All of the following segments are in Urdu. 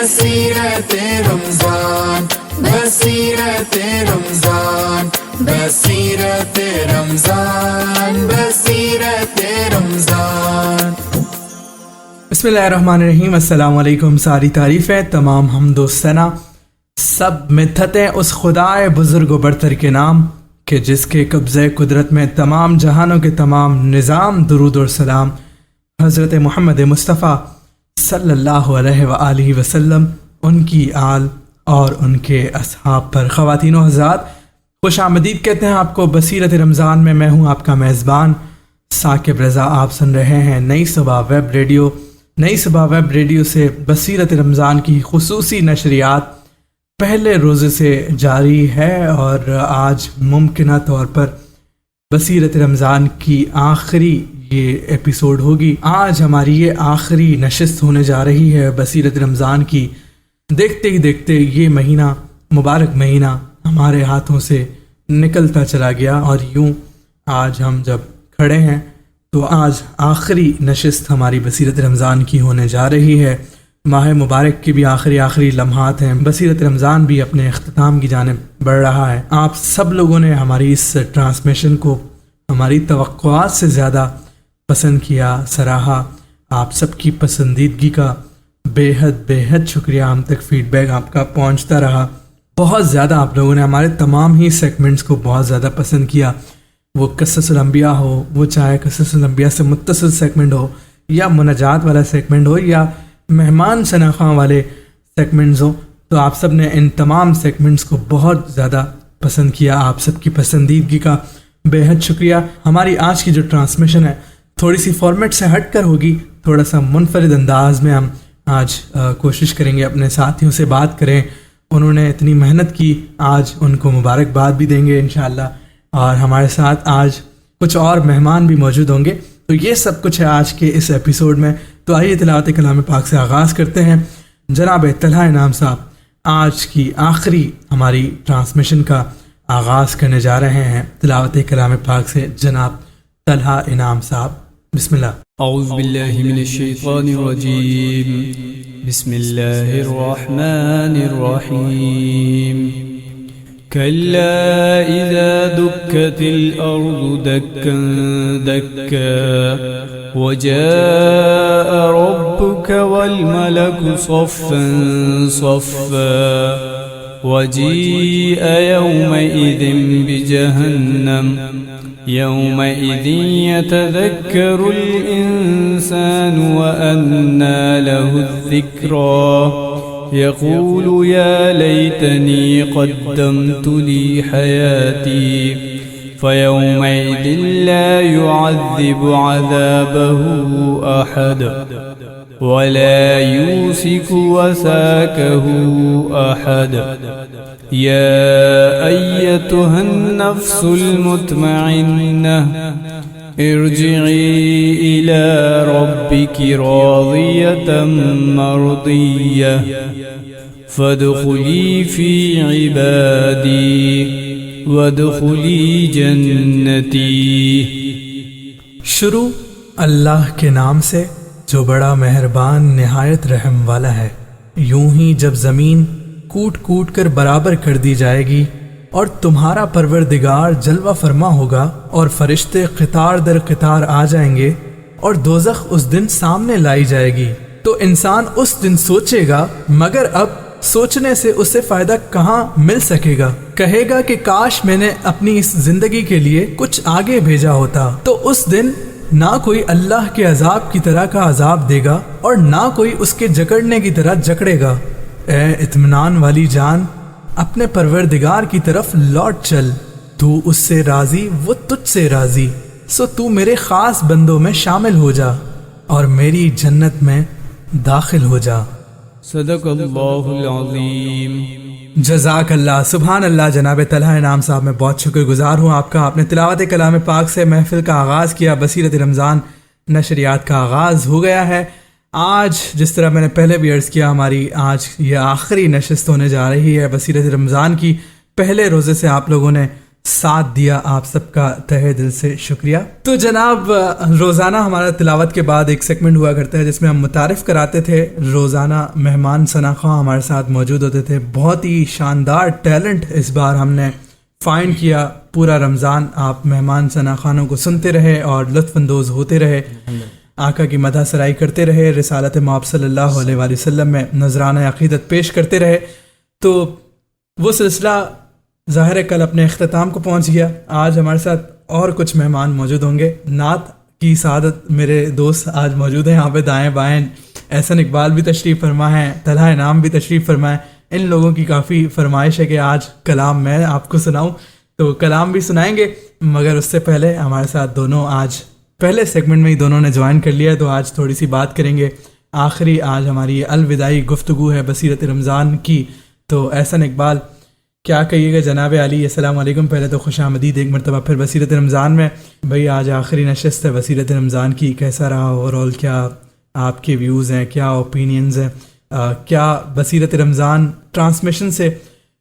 بصیرت رمضان بصیرت رمضان بصیرت رمضان بصیرت رمضان۔ بسم اللہ الرحمن الرحیم۔ السلام علیکم۔ ساری تعریفیں، تمام حمد و ثنا، سب مدحتیں اس خدائے بزرگ و برتر کے نام کہ جس کے قبضۂ قدرت میں تمام جہانوں کے تمام نظام۔ درود اور سلام حضرت محمد مصطفیٰ صلی اللہ علیہ وآلہ وسلم، ان کی آل اور ان کے اصحاب پر۔ خواتین و حضرات، خوش آمدید کہتے ہیں آپ کو بصیرت رمضان میں ہوں آپ کا میزبان ثاقب رضا۔ آپ سن رہے ہیں نئی صبح ویب ریڈیو۔ نئی صبح ویب ریڈیو سے بصیرت رمضان کی خصوصی نشریات پہلے روزے سے جاری ہے، اور آج ممکنہ طور پر بصیرت رمضان کی آخری یہ ایپیسوڈ ہوگی۔ آج ہماری یہ آخری نشست ہونے جا رہی ہے بصیرت رمضان کی۔ دیکھتے ہی دیکھتے یہ مہینہ، مبارک مہینہ ہمارے ہاتھوں سے نکلتا چلا گیا، اور یوں آج ہم جب کھڑے ہیں تو آج آخری نشست ہماری بصیرت رمضان کی ہونے جا رہی ہے۔ ماہ مبارک کے بھی آخری لمحات ہیں، بصیرت رمضان بھی اپنے اختتام کی جانب بڑھ رہا ہے۔ آپ سب لوگوں نے ہماری اس ٹرانسمیشن کو ہماری توقعات سے زیادہ پسند کیا، سراہا۔ آپ سب کی پسندیدگی کا بے حد شکریہ۔ ہم تک فیڈ بیک آپ کا پہنچتا رہا۔ بہت زیادہ آپ لوگوں نے ہمارے تمام ہی سیگمنٹس کو بہت زیادہ پسند کیا، وہ قصص الانبیاء ہو، وہ چاہے قصص الانبیاء سے متصل سیگمنٹ ہو، یا مناجات والا سیگمنٹ ہو، یا مہمان شناخواں والے سیگمنٹس ہو، تو آپ سب نے ان تمام سیگمنٹس کو بہت زیادہ پسند کیا۔ آپ سب کی پسندیدگی کا بے حد شکریہ۔ ہماری آج کی جو ٹرانسمیشن ہے تھوڑی سی فارمیٹ سے ہٹ کر ہوگی، تھوڑا سا منفرد انداز میں ہم آج کوشش کریں گے اپنے ساتھیوں سے بات کریں۔ انہوں نے اتنی محنت کی، آج ان کو مبارکباد بھی دیں گے انشاءاللہ، اور ہمارے ساتھ آج کچھ اور مہمان بھی موجود ہوں گے۔ تو یہ سب کچھ ہے آج کے اس ایپیسوڈ میں۔ تو آئیے تلاوت کلام پاک سے آغاز کرتے ہیں۔ جناب طلحہ انعام صاحب آج کی آخری ہماری ٹرانسمیشن کا آغاز کرنے جا رہے ہیں تلاوت کلام پاک سے۔ جناب طلحہ انعام صاحب، بسم اللہ۔ اعوذ باللہ من الشیطان الرجیم، بسم اللہ الرحمن الرحیم۔ كلا إذا دكت الأرض دكا دكا وجاء ربك والملك صفا صفا وجيء يومئذ بجهنم يومئذ يتذكر الإنسان وأنى له الذكرى يقول يا ليتني قدمت لي حياتي فيومئذ لا يعذب عذابه أحد ولا يوثق وثاقه أحد يا أيتها النفس المطمئنة ارجعي إلى ربك راضية مرضية فادخلي في عبادي وادخلي جنتي۔ شروع اللہ کے نام سے جو بڑا مہربان نہایت رحم والا ہے۔ یوں ہی جب زمین کوٹ کوٹ کر برابر کر دی جائے گی اور تمہارا پروردگار جلوہ فرما ہوگا، اور فرشتے قطار در قطار آ جائیں گے، اور دوزخ اس دن سامنے لائی جائے گی، تو انسان اس دن سوچے گا، مگر اب سوچنے سے اسے فائدہ کہاں مل سکے گا۔ کہے گا کہ کاش میں نے اپنی اس زندگی کے لیے کچھ آگے بھیجا ہوتا۔ تو اس دن نہ کوئی اللہ کے عذاب کی طرح کا عذاب دے گا، اور نہ کوئی اس کے جکڑنے کی طرح جکڑے گا۔ اے اطمینان والی جان، اپنے پروردگار کی طرف لوٹ چل، تو اس سے راضی، وہ تجھ سے راضی، سو تو میرے خاص بندوں میں شامل ہو جا اور میری جنت میں داخل ہو جا۔ صدق اللہ العظیم۔ جزاک اللہ، سبحان اللہ۔ جناب طلحہ انعام صاحب، میں بہت شکر گزار ہوں آپ کا۔ آپ نے تلاوت کلام پاک سے محفل کا آغاز کیا، بصیرت رمضان نشریات کا آغاز ہو گیا ہے۔ آج جس طرح میں نے پہلے بھی عرض کیا، ہماری آج یہ آخری نشست ہونے جا رہی ہے بصیرت رمضان کی۔ پہلے روزے سے آپ لوگوں نے ساتھ دیا، آپ سب کا تہہ دل سے شکریہ۔ تو جناب روزانہ ہمارا تلاوت کے بعد ایک سیگمنٹ ہوا کرتا ہے جس میں ہم متعارف کراتے تھے، روزانہ مہمان ثناخواں ہمارے ساتھ موجود ہوتے تھے۔ بہت ہی شاندار ٹیلنٹ اس بار ہم نے فائنڈ کیا، پورا رمضان آپ مہمان ثناخوانوں کو سنتے رہے اور لطف اندوز ہوتے رہے، آقا کی مدح سرائی کرتے رہے، رسالت مآب صلی اللہ علیہ وآلہ وسلم میں نذرانہ عقیدت پیش کرتے رہے۔ تو وہ سلسلہ ظاہر ہے کل اپنے اختتام کو پہنچ گیا۔ آج ہمارے ساتھ اور کچھ مہمان موجود ہوں گے۔ نعت کی سعادت میرے دوست آج موجود ہیں یہاں پہ دائیں بائیں، احسن اقبال بھی تشریف فرما ہیں، طلحہ انعام بھی تشریف فرمائیں۔ ان لوگوں کی کافی فرمائش ہے کہ آج کلام میں آپ کو سناؤں، تو کلام بھی سنائیں گے، مگر اس سے پہلے ہمارے ساتھ دونوں آج پہلے سیگمنٹ میں ہی دونوں نے جوائن کر لیا ہے، تو آج تھوڑی سی بات کریں گے۔ آخری آج ہماری الوداعی گفتگو ہے بصیرت رمضان کی، تو احسن اقبال کیا کہیے گا جناب علی؟ السلام علیکم، پہلے تو خوش آمدید ایک مرتبہ پھر بصیرت رمضان میں۔ بھئی آج آخری نشست ہے بصیرت رمضان کی، کیسا رہا اوور آل؟ کیا آپ کے ویوز ہیں، کیا اوپینینز ہیں، کیا بصیرت رمضان ٹرانسمیشن سے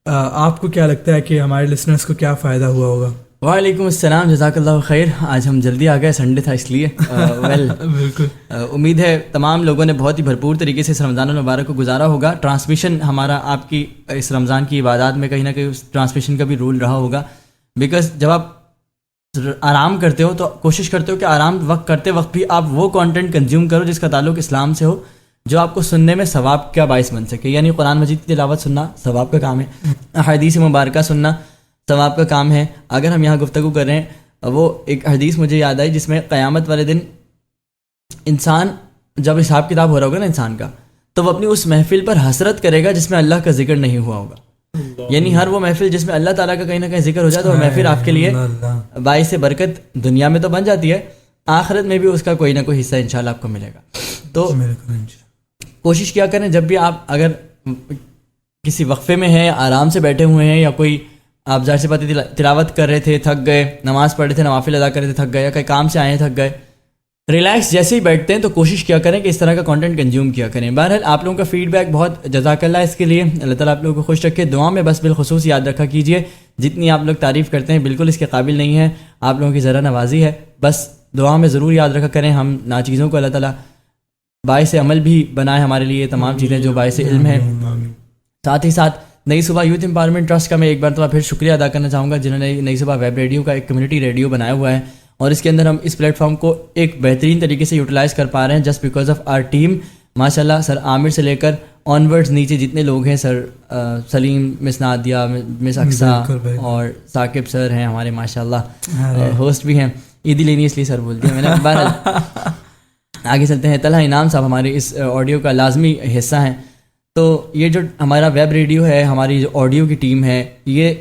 آپ کو کیا لگتا ہے کہ ہمارے لسنرز کو کیا فائدہ ہوا ہوگا؟ وعلیکم السلام، جزاک اللہ خیر۔ آج ہم جلدی آ گئے، سنڈے تھا اس لیے۔ بالکل، امید ہے تمام لوگوں نے بہت ہی بھرپور طریقے سے اس رمضان المبارک کو گزارا ہوگا۔ ٹرانسمیشن ہمارا آپ کی اس رمضان کی عبادات میں کہیں نہ کہیں اس ٹرانسمیشن کا بھی رول رہا ہوگا، بیکاز جب آپ آرام کرتے ہو تو کوشش کرتے ہو کہ آرام وقت کرتے وقت بھی آپ وہ کانٹینٹ کنزیوم کرو جس کا تعلق اسلام سے ہو، جو آپ کو سننے میں ثواب کا باعث بن سکے۔ یعنی قرآن مجید کی تلاوت سننا ثواب کا کام ہے، احادیث مبارکہ سننا ثواب کا کام ہے۔ اگر ہم یہاں گفتگو کر رہے ہیں، وہ ایک حدیث مجھے یاد آئی جس میں قیامت والے دن انسان جب حساب کتاب ہو رہا ہوگا نا انسان کا، تو وہ اپنی اس محفل پر حسرت کرے گا جس میں اللہ کا ذکر نہیں ہوا ہوگا۔ یعنی ہر وہ محفل جس میں اللہ تعالیٰ کا کہیں نہ کہیں ذکر ہو جائے تو وہ محفل آپ کے لیے باعث برکت دنیا میں تو بن جاتی ہے، آخرت میں بھی اس کا کوئی نہ کوئی حصہ انشاءاللہ آپ کو ملے گا۔ تو کوشش کیا کریں جب بھی آپ اگر کسی وقفے میں ہیں، آرام سے بیٹھے ہوئے ہیں، یا کوئی آپ ظاہر سی بات تلاوت کر رہے تھے تھک گئے، نماز پڑھ رہے تھے نوافل ادا کر رہے تھے تھک گئے، یا کہیں کام سے آئے ہیں تھک گئے، ریلیکس جیسے ہی بیٹھتے ہیں تو کوشش کیا کریں کہ اس طرح کا کانٹینٹ کنزیوم کیا کریں۔ بہرحال آپ لوگوں کا فیڈ بیک بہت جزاک اللہ اس کے لیے، اللہ تعالیٰ آپ لوگوں کو خوش رکھے۔ دعا میں بس بالخصوص یاد رکھا کیجیے، جتنی آپ لوگ تعریف کرتے ہیں بالکل اس کے قابل نہیں ہے، آپ لوگوں کی ذرا نوازی ہے، بس دعا میں ضرور یاد رکھا کریں۔ ہم ناچیزوں کو اللہ تعالیٰ باعث عمل بھی بنائے ہمارے لیے، تمام چیزیں جو باعث علم ہیں۔ ساتھ ہی ساتھ نئی صبح یوتھ امپاورمنٹ ٹرسٹ کا میں ایک بار تو پھر شکریہ ادا کرنا چاہوں گا، جنہوں نے نئی صبح ویب ریڈیو کا ایک کمیونٹی ریڈیو بنایا ہوا ہے، اور اس کے اندر ہم اس پلیٹ فارم کو ایک بہترین طریقے سے یوٹیلائز کر پا رہے ہیں just because of our team. ماشاء اللہ سر عامر سے لے کر آن ورڈز نیچے جتنے لوگ ہیں، سر سلیم، مس نادیہ، مس اقصا اور ثاقب سر ہیں ہمارے ماشاء اللہ، ہوسٹ بھی ہیں، عیدی لینی اس لیے سر بول دیا میں نے۔ بہرحال آگے چلتے ہیں، طلحہ انعام صاحب ہمارے اس آڈیو کا لازمی حصہ ہیں۔ تو یہ جو ہمارا ویب ریڈیو ہے، ہماری جو آڈیو کی ٹیم ہے، یہ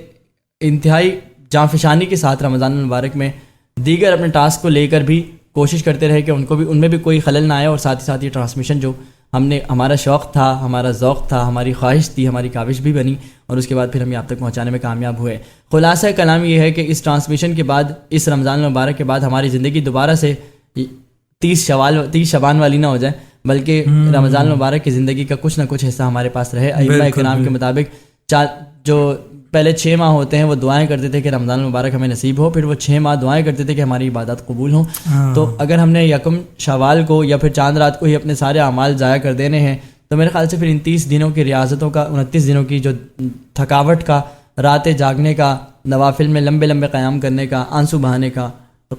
انتہائی جانفشانی کے ساتھ رمضان المبارک میں دیگر اپنے ٹاسک کو لے کر بھی کوشش کرتے رہے کہ ان میں بھی کوئی خلل نہ آئے، اور ساتھ ہی ساتھ یہ ٹرانسمیشن جو ہم نے، ہمارا شوق تھا، ہمارا ذوق تھا، ہماری خواہش تھی، ہماری کاوش بھی بنی، اور اس کے بعد پھر ہم آپ تک پہنچانے میں کامیاب ہوئے۔ خلاصہ کلام یہ ہے کہ اس ٹرانسمیشن کے بعد، اس رمضان المبارک کے بعد ہماری زندگی دوبارہ سے 30 شعبان والی نہ ہو جائے، بلکہ رمضان المبارک کی زندگی کا کچھ نہ کچھ حصہ ہمارے پاس رہے۔ ائمہ کرام کے مطابق جو پہلے 6 ماہ ہوتے ہیں وہ دعائیں کرتے تھے کہ رمضان المبارک ہمیں نصیب ہو، پھر وہ 6 ماہ دعائیں کرتے تھے کہ ہماری عبادات قبول ہوں۔ تو اگر ہم نے یکم شوال کو یا پھر چاند رات کو ہی اپنے سارے اعمال ضائع کر دینے ہیں، تو میرے خیال سے پھر ان 30 دنوں کی ریاضتوں کا، 29 دنوں کی جو تھکاوٹ کا، راتیں جاگنے کا، نوافل میں لمبے لمبے قیام کرنے کا، آنسو بہانے کا،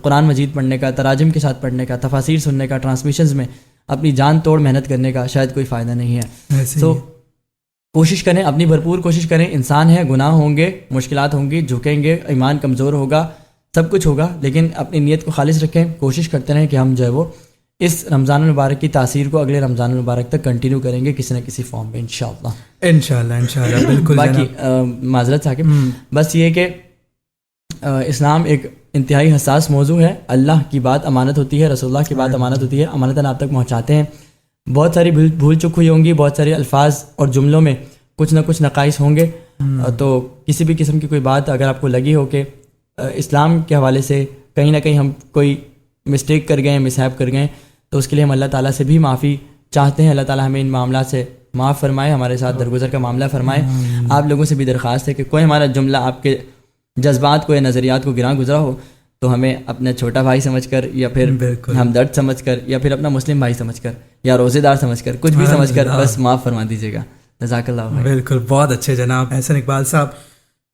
قرآن مجید پڑھنے کا، تراجم کے ساتھ پڑھنے کا، تفاسیر سننے کا، ٹرانسمیشنز میں اپنی جان توڑ محنت کرنے کا شاید کوئی فائدہ نہیں ہے۔ تو کوشش کریں، اپنی بھرپور کوشش کریں۔ انسان ہے، گناہ ہوں گے، مشکلات ہوں گی، جھکیں گے، ایمان کمزور ہوگا، سب کچھ ہوگا، لیکن اپنی نیت کو خالص رکھیں۔ کوشش کرتے رہیں کہ ہم جو ہے وہ اس رمضان المبارک کی تاثیر کو اگلے رمضان المبارک تک کنٹینیو کریں گے کسی نہ کسی فارم میں انشاءاللہ بالکل۔ باقی معذرت ثاقب، بس یہ کہ اسلام ایک انتہائی حساس موضوع ہے۔ اللہ کی بات امانت ہوتی ہے، رسول اللہ کی بات امانت ہوتی ہے، امانتاً آپ تک پہنچاتے ہیں۔ بہت ساری بھول چک ہوئی ہوں گی، بہت سارے الفاظ اور جملوں میں کچھ نہ کچھ نقائص ہوں گے، تو کسی بھی قسم کی کوئی بات اگر آپ کو لگی ہو کہ اسلام کے حوالے سے کہیں نہ کہیں ہم کوئی مسٹیک کر گئے، مس ہیپ کر گئے، تو اس کے لیے ہم اللہ تعالیٰ سے بھی معافی چاہتے ہیں۔ اللہ تعالیٰ ہمیں ان معاملات سے معاف فرمائے، ہمارے ساتھ درگزر کا معاملہ فرمائے۔ آپ لوگوں سے بھی درخواست ہے کہ کوئی ہمارا جملہ آپ کے جذبات کو یا نظریات کو گراں گزرا ہو تو ہمیں اپنا چھوٹا بھائی سمجھ کر یا پھر بالکل ہمدرد سمجھ کر یا پھر اپنا مسلم بھائی سمجھ کر یا روزے دار سمجھ کر کچھ بھی سمجھ کر بس معاف فرما دیجیے گا. جزاک اللہ خیر. بالکل بہت اچھے جناب احسن اقبال صاحب,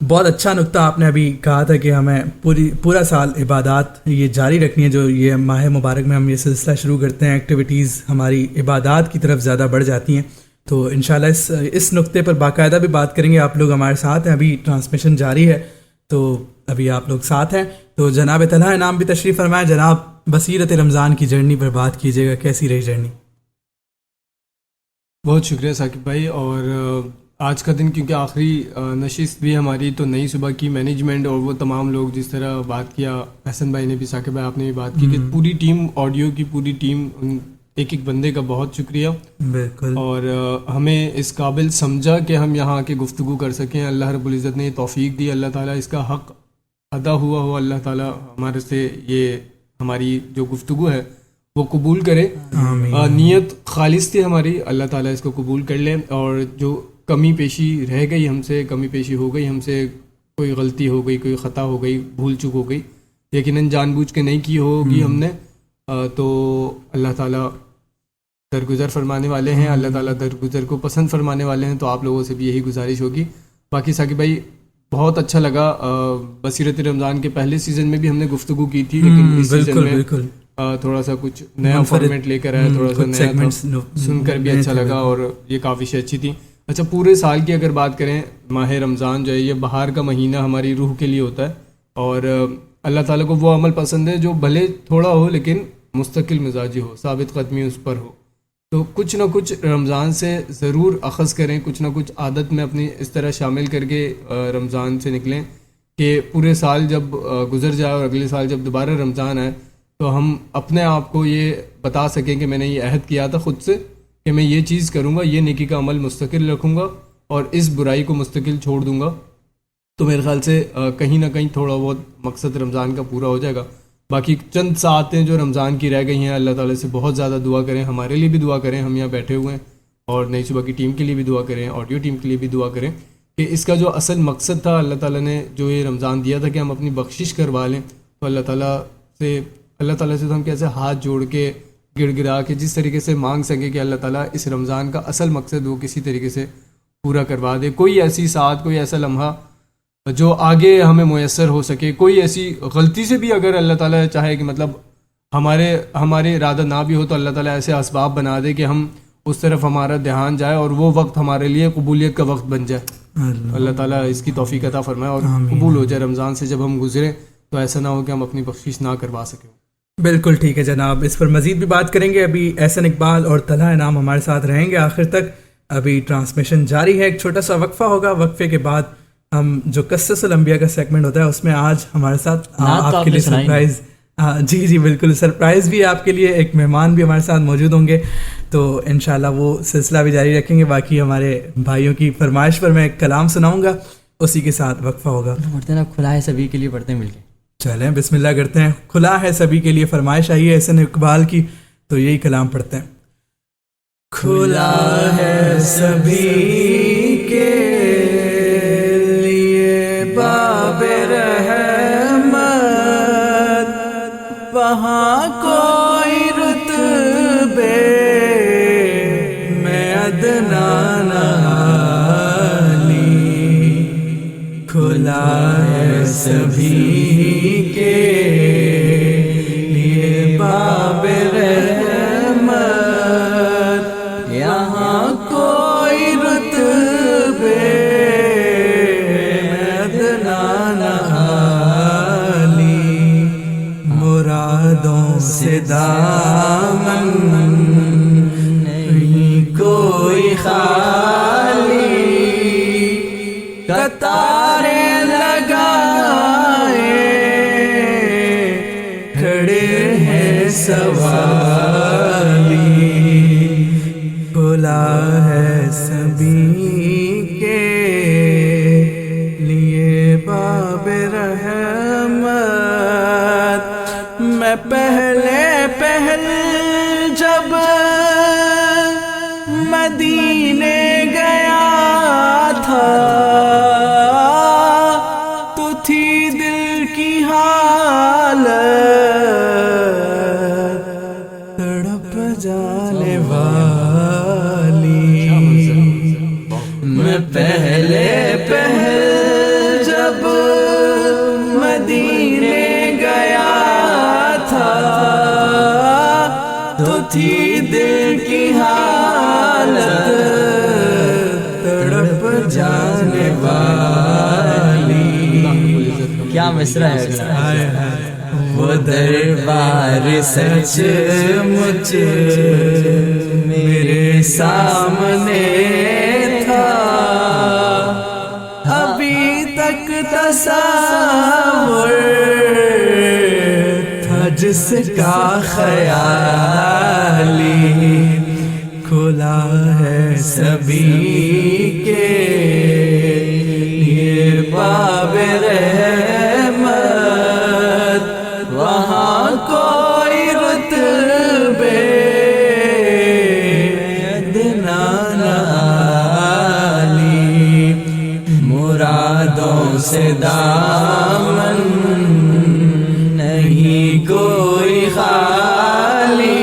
بہت اچھا نقطہ آپ نے ابھی کہا تھا کہ ہمیں پورا سال عبادات یہ جاری رکھنی ہے. جو یہ ماہ مبارک میں ہم یہ سلسلہ شروع کرتے ہیں, ایکٹیویٹیز ہماری عبادات کی طرف زیادہ بڑھ جاتی ہیں. تو انشاءاللہ اس نقطے پر باقاعدہ بھی بات کریں گے. آپ لوگ ہمارے ساتھ ہیں, ابھی ٹرانسمیشن جاری ہے تو ابھی آپ لوگ ساتھ ہیں. تو جناب طلحہ انعام بھی تشریف فرمائیں. جناب بصیرت رمضان کی جرنی پر بات کیجیے گا, کیسی رہی جرنی؟ بہت شکریہ ثاقب بھائی. اور آج کا دن کیونکہ آخری نشست بھی ہماری تو نئی صبح کی مینجمنٹ اور وہ تمام لوگ جس طرح بات کیا, احسن بھائی نے بھی, ثاقب بھائی آپ نے بھی بات کی کہ پوری ٹیم, آڈیو کی پوری ٹیم, ایک ایک بندے کا بہت شکریہ. بالکل. اور ہمیں اس قابل سمجھا کہ ہم یہاں آ کے گفتگو کر سکیں. اللہ رب العزت نے یہ توفیق دی, اللہ تعالیٰ اس کا حق ادا ہوا ہو. اللہ تعالیٰ ہمارے سے یہ ہماری جو گفتگو ہے وہ قبول کرے. نیت خالص تھی ہماری, اللہ تعالیٰ اس کو قبول کر لے. اور جو کمی پیشی رہ گئی ہم سے, کمی پیشی ہو گئی ہم سے, کوئی غلطی ہو گئی, کوئی خطا ہو گئی, بھول چک ہو گئی, یقیناً جان بوجھ کے نہیں کی ہوگی ہم نے, تو اللہ تعالیٰ درگزر فرمانے والے ہیں. اللہ تعالیٰ درگزر کو پسند فرمانے والے ہیں. تو آپ لوگوں سے بھی یہی گزارش ہوگی. باقی ثاقب بھائی بہت اچھا لگا. بصیرت رمضان کے پہلے سیزن میں بھی ہم نے گفتگو کی تھی, لیکن اس سیزن میں تھوڑا سا کچھ نیا فارمیٹ لے کر آیا, تھوڑا سا نیا سن کر بھی اچھا لگا اور یہ کافی اچھی تھی. اچھا, پورے سال کی اگر بات کریں, ماہ رمضان جو ہے یہ بہار کا مہینہ ہماری روح کے لیے ہوتا ہے. اور اللہ تعالیٰ کو وہ عمل پسند ہے جو بھلے تھوڑا ہو لیکن مستقل مزاجی ہو, ثابت قدمی اس پر ہو. تو کچھ نہ کچھ رمضان سے ضرور اخذ کریں, کچھ نہ کچھ عادت میں اپنی اس طرح شامل کر کے رمضان سے نکلیں کہ پورے سال جب گزر جائے اور اگلے سال جب دوبارہ رمضان آئے تو ہم اپنے آپ کو یہ بتا سکیں کہ میں نے یہ عہد کیا تھا خود سے کہ میں یہ چیز کروں گا, یہ نیکی کا عمل مستقل رکھوں گا اور اس برائی کو مستقل چھوڑ دوں گا. تو میرے خیال سے کہیں نہ کہیں تھوڑا بہت مقصد رمضان کا پورا ہو جائے گا. باقی چند ساعتیں جو رمضان کی رہ گئی ہیں, اللہ تعالیٰ سے بہت زیادہ دعا کریں, ہمارے لیے بھی دعا کریں, ہم یہاں بیٹھے ہوئے ہیں, اور نئی صبح کی ٹیم کے لیے بھی دعا کریں, آڈیو ٹیم کے لیے بھی دعا کریں کہ اس کا جو اصل مقصد تھا, اللہ تعالیٰ نے جو یہ رمضان دیا تھا کہ ہم اپنی بخشش کروا لیں, تو اللہ تعالیٰ سے تو ہم کیسے ہاتھ جوڑ کے گڑ گڑا کے جس طریقے سے مانگ سکیں کہ اللہ تعالیٰ اس رمضان کا اصل مقصد وہ کسی طریقے سے پورا کروا دے. کوئی ایسی ساتھ, کوئی ایسا لمحہ جو آگے ہمیں میسر ہو سکے, کوئی ایسی غلطی سے بھی اگر اللہ تعالیٰ چاہے کہ مطلب ہمارے ارادہ نہ بھی ہو تو اللہ تعالیٰ ایسے اسباب بنا دے کہ ہم اس طرف ہمارا دھیان جائے اور وہ وقت ہمارے لیے قبولیت کا وقت بن جائے. اللہ تعالیٰ اس کی توفیق عطا فرمائے اور قبول ہو جائے. رمضان سے جب ہم گزریں تو ایسا نہ ہو کہ ہم اپنی بخشش نہ کروا سکیں. بالکل ٹھیک ہے جناب, اس پر مزید بھی بات کریں گے. ابھی احسن اقبال اور طلحہ انعام ہمارے ساتھ رہیں گے آخر تک. ابھی ٹرانسمیشن جاری ہے, ایک چھوٹا سا وقفہ ہوگا, وقفے کے بعد ہم جو قصص الانبیاء کا سیگمنٹ ہوتا ہے اس میں آج ہمارے ساتھ آپ کے لیے سرپرائز, جی بالکل سرپرائز بھی آپ کے لیے, ایک مہمان بھی ہمارے ساتھ موجود ہوں گے. تو انشاءاللہ وہ سلسلہ بھی جاری رکھیں گے. باقی ہمارے بھائیوں کی فرمائش پر میں ایک کلام سناؤں گا, اسی کے ساتھ وقفہ ہوگا. پڑھتے ہیں نا, کھلا ہے سبھی کے لیے, پڑھتے ہیں مل کے. چلیں بسم اللہ کرتے ہیں. کھلا ہے سبھی کے لیے فرمائش آئی ہے احسن اقبال کی, تو یہی کلام پڑھتے ہیں. کھلا ہے سبھی کے لیے باب رحمت, وہاں کوئی رتبے میں ادنا نہ لی. کھلا ہے سبھی کے لیے باب رحمت, یہاں کوئی رتبے میں ادنا نہ لی. مرادوں سے دامن نہیں کوئی خالی, قطاریں لگائے کھڑے ہیں سوالی. کھلا ہے سبھی کے لیے باب رحمت, میں پہل جب مدینے گیا تھا تو تھی میں پہلے پہل جب مدینے گیا تھا تو تھی دل کی حالت تڑپ جانے والی. کیا مصرع ہے. وہ دربار سچ مجھ میرے سامنے تھا, ابھی تک تصور تھا جس کا خیالی کھلا ہے سبھی کے لیے باب رحمت, وہاں کوئی رتبے ادنا عالی, مرادوں سے دامن نہیں کوئی خالی,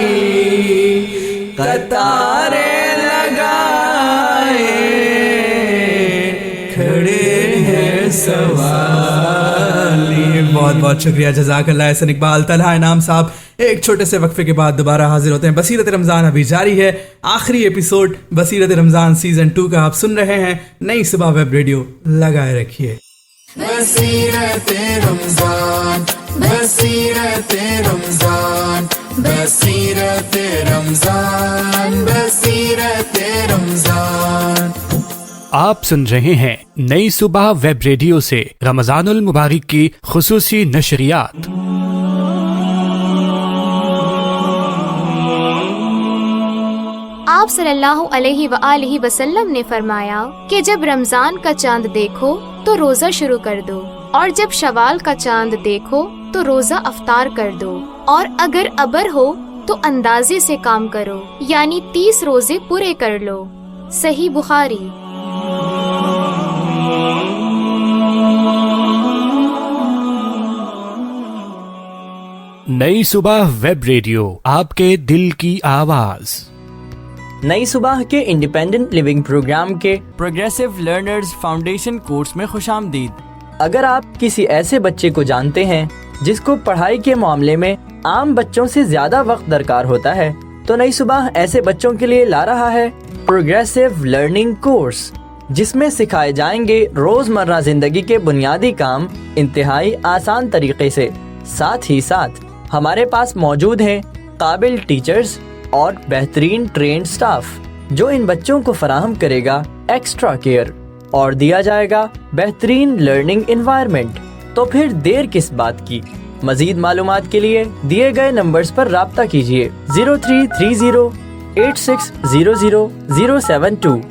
قطاریں لگائے کھڑے ہیں سوالی. بہت بہت شکریہ, جزاک اللہ احسن اقبال. طلحہ انعام صاحب ایک چھوٹے سے وقفے کے بعد دوبارہ حاضر ہوتے ہیں. بصیرت رمضان ابھی جاری ہے, آخری ایپیسوڈ بصیرت رمضان سیزن 2 کا آپ سن رہے ہیں. نئی صبح ویب ریڈیو لگائے رکھیے. بصیرت رمضان بصیرت رمضان بصیرت رمضان بصیرت رمضان. آپ سن رہے ہیں نئی صبح ویب ریڈیو سے رمضان المبارک کی خصوصی نشریات. آپ صلی اللہ علیہ وآلہ وسلم نے فرمایا کہ جب رمضان کا چاند دیکھو تو روزہ شروع کر دو, اور جب شوال کا چاند دیکھو تو روزہ افطار کر دو, اور اگر ابر ہو تو اندازے سے کام کرو, یعنی 30 روزے پورے کر لو. صحیح بخاری. نئی صبح ویب ریڈیو, آپ کے دل کی آواز. نئی صبح کے انڈیپینڈنٹ لیونگ پروگرام کے پروگریسو لرنرز فاؤنڈیشن کورس میں خوش آمدید. اگر آپ کسی ایسے بچے کو جانتے ہیں جس کو پڑھائی کے معاملے میں عام بچوں سے زیادہ وقت درکار ہوتا ہے, تو نئی صبح ایسے بچوں کے لیے لا رہا ہے پروگریسو لرننگ کورس, جس میں سکھائے جائیں گے روزمرہ زندگی کے بنیادی کام انتہائی آسان طریقے سے. ساتھ ہی ساتھ ہمارے پاس موجود ہیں قابل ٹیچرز اور بہترین ٹرینڈ سٹاف, جو ان بچوں کو فراہم کرے گا ایکسٹرا کیئر, اور دیا جائے گا بہترین لرننگ انوائرمنٹ. تو پھر دیر کس بات کی؟ مزید معلومات کے لیے دیے گئے نمبرز پر رابطہ کیجیے. 033086000072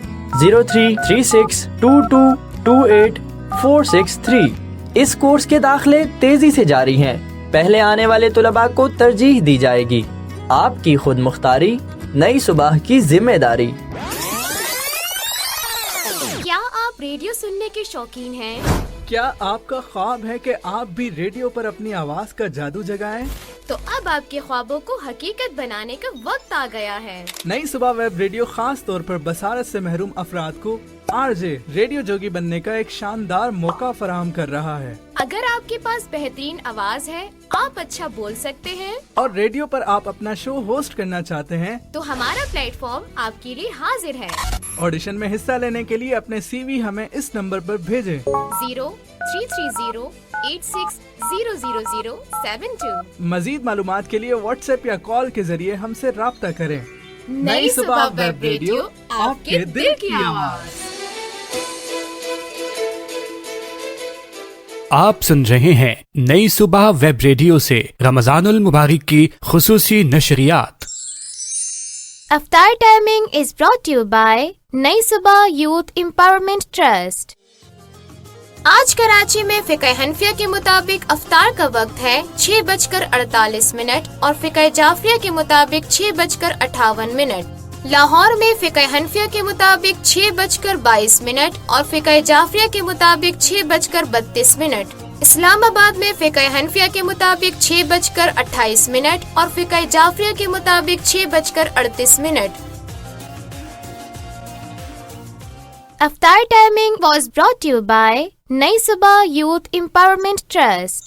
0336222846 اس کورس کے داخلے تیزی سے جاری ہیں. پہلے آنے والے طلباء کو ترجیح دی جائے گی. آپ کی خود مختاری, نئی صبح کی ذمہ داری. کیا آپ ریڈیو سننے کے شوقین ہیں؟ کیا آپ کا خواب ہے کہ آپ بھی ریڈیو پر اپنی آواز کا جادو جگائیں؟ تو اب آپ کے خوابوں کو حقیقت بنانے کا وقت آ گیا ہے. نئی صبح ویب ریڈیو خاص طور پر بصارت سے محروم افراد کو RJ ریڈیو جوگی بننے کا ایک شاندار موقع فراہم کر رہا ہے. اگر آپ کے پاس بہترین آواز ہے, آپ اچھا بول سکتے ہیں, اور ریڈیو پر آپ اپنا شو ہوسٹ کرنا چاہتے ہیں, تو ہمارا پلیٹ فارم آپ کے لیے حاضر ہے. آڈیشن میں حصہ لینے کے لیے اپنے CV ہمیں اس نمبر پر بھیجیں 033086000072. مزید معلومات کے لیے واٹس ایپ یا کال کے ذریعے ہم سے رابطہ کریں. نئی صبح ویب ریڈیو, آپ کے دل کی آواز. آپ سن رہے ہیں نئی صبح ویب ریڈیو سے رمضان المبارک کی خصوصی نشریات. افطار timing is brought you by نئی صبح یوتھ امپاورمنٹ ٹرسٹ. آج کراچی میں فقہ حنفیہ کے مطابق افطار کا وقت ہے 6:48 اور فقہ جعفریہ کے مطابق 6:58. لاہور میں فقہ حنفیہ کے مطابق 6:22 اور فقہ جعفریہ کے مطابق 6:32. اسلام آباد میں فقہ حنفیہ کے مطابق 6:28 اور فقہ جعفریہ کے مطابق 6:38. Aftar timing was brought to you by Nai Subah Youth Empowerment Trust.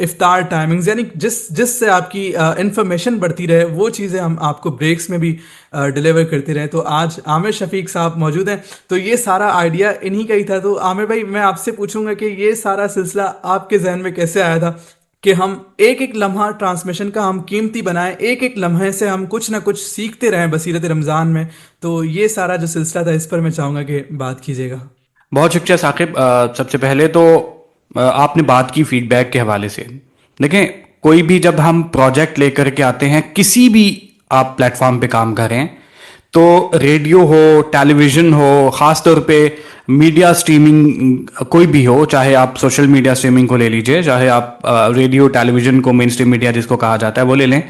افطار ٹائمنگز، یعنی جس سے آپ کی انفارمیشن بڑھتی رہے، وہ چیزیں ہم آپ کو بریکس میں بھی ڈیلیور کرتے رہیں. تو آج عامر شفیق صاحب موجود ہیں، تو یہ سارا آئیڈیا انہی کا ہی تھا. تو عامر بھائی میں آپ سے پوچھوں گا کہ یہ سارا سلسلہ آپ کے ذہن میں کیسے آیا تھا کہ ہم ایک ایک لمحہ ٹرانسمیشن کا ہم قیمتی بنائیں، ایک ایک لمحے سے ہم کچھ نہ کچھ سیکھتے رہیں بصیرت رمضان میں. تو یہ سارا جو سلسلہ تھا اس پر میں چاہوں گا کہ بات کیجیے گا. بہت شکریہ ثاقب. سب سے پہلے تو آپ نے بات کی فیڈ بیک کے حوالے سے. دیکھیں، کوئی بھی جب ہم پروجیکٹ لے کر کے آتے ہیں، کسی بھی آپ پلیٹ فارم پہ کام کریں، تو ریڈیو ہو، ٹیلی ویژن ہو، خاص طور پہ میڈیا سٹریمنگ کوئی بھی ہو، چاہے آپ سوشل میڈیا سٹریمنگ کو لے لیجئے، چاہے آپ ریڈیو ٹیلی ویژن کو، مین سٹریم میڈیا جس کو کہا جاتا ہے وہ لے لیں،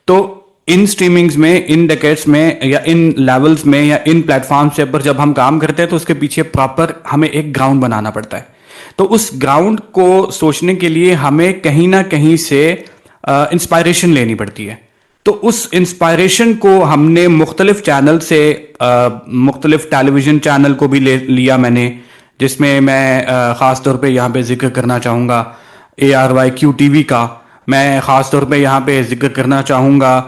تو ان سٹریمنگز میں، ان ڈیکیڈس میں، یا ان لیولز میں، یا ان پلیٹ فارمز سے پر جب ہم کام کرتے ہیں تو اس کے پیچھے پراپر ہمیں ایک گراؤنڈ بنانا پڑتا ہے. تو اس گراؤنڈ کو سوچنے کے لیے ہمیں کہیں نہ کہیں سے انسپائریشن لینی پڑتی ہے. تو اس انسپائریشن کو ہم نے مختلف چینل سے، مختلف ٹیلی ویژن چینل کو بھی لیا میں نے، جس میں میں خاص طور پہ یہاں پہ ذکر کرنا چاہوں گا ARYQ TV کا. میں خاص طور پہ یہاں پہ ذکر کرنا چاہوں گا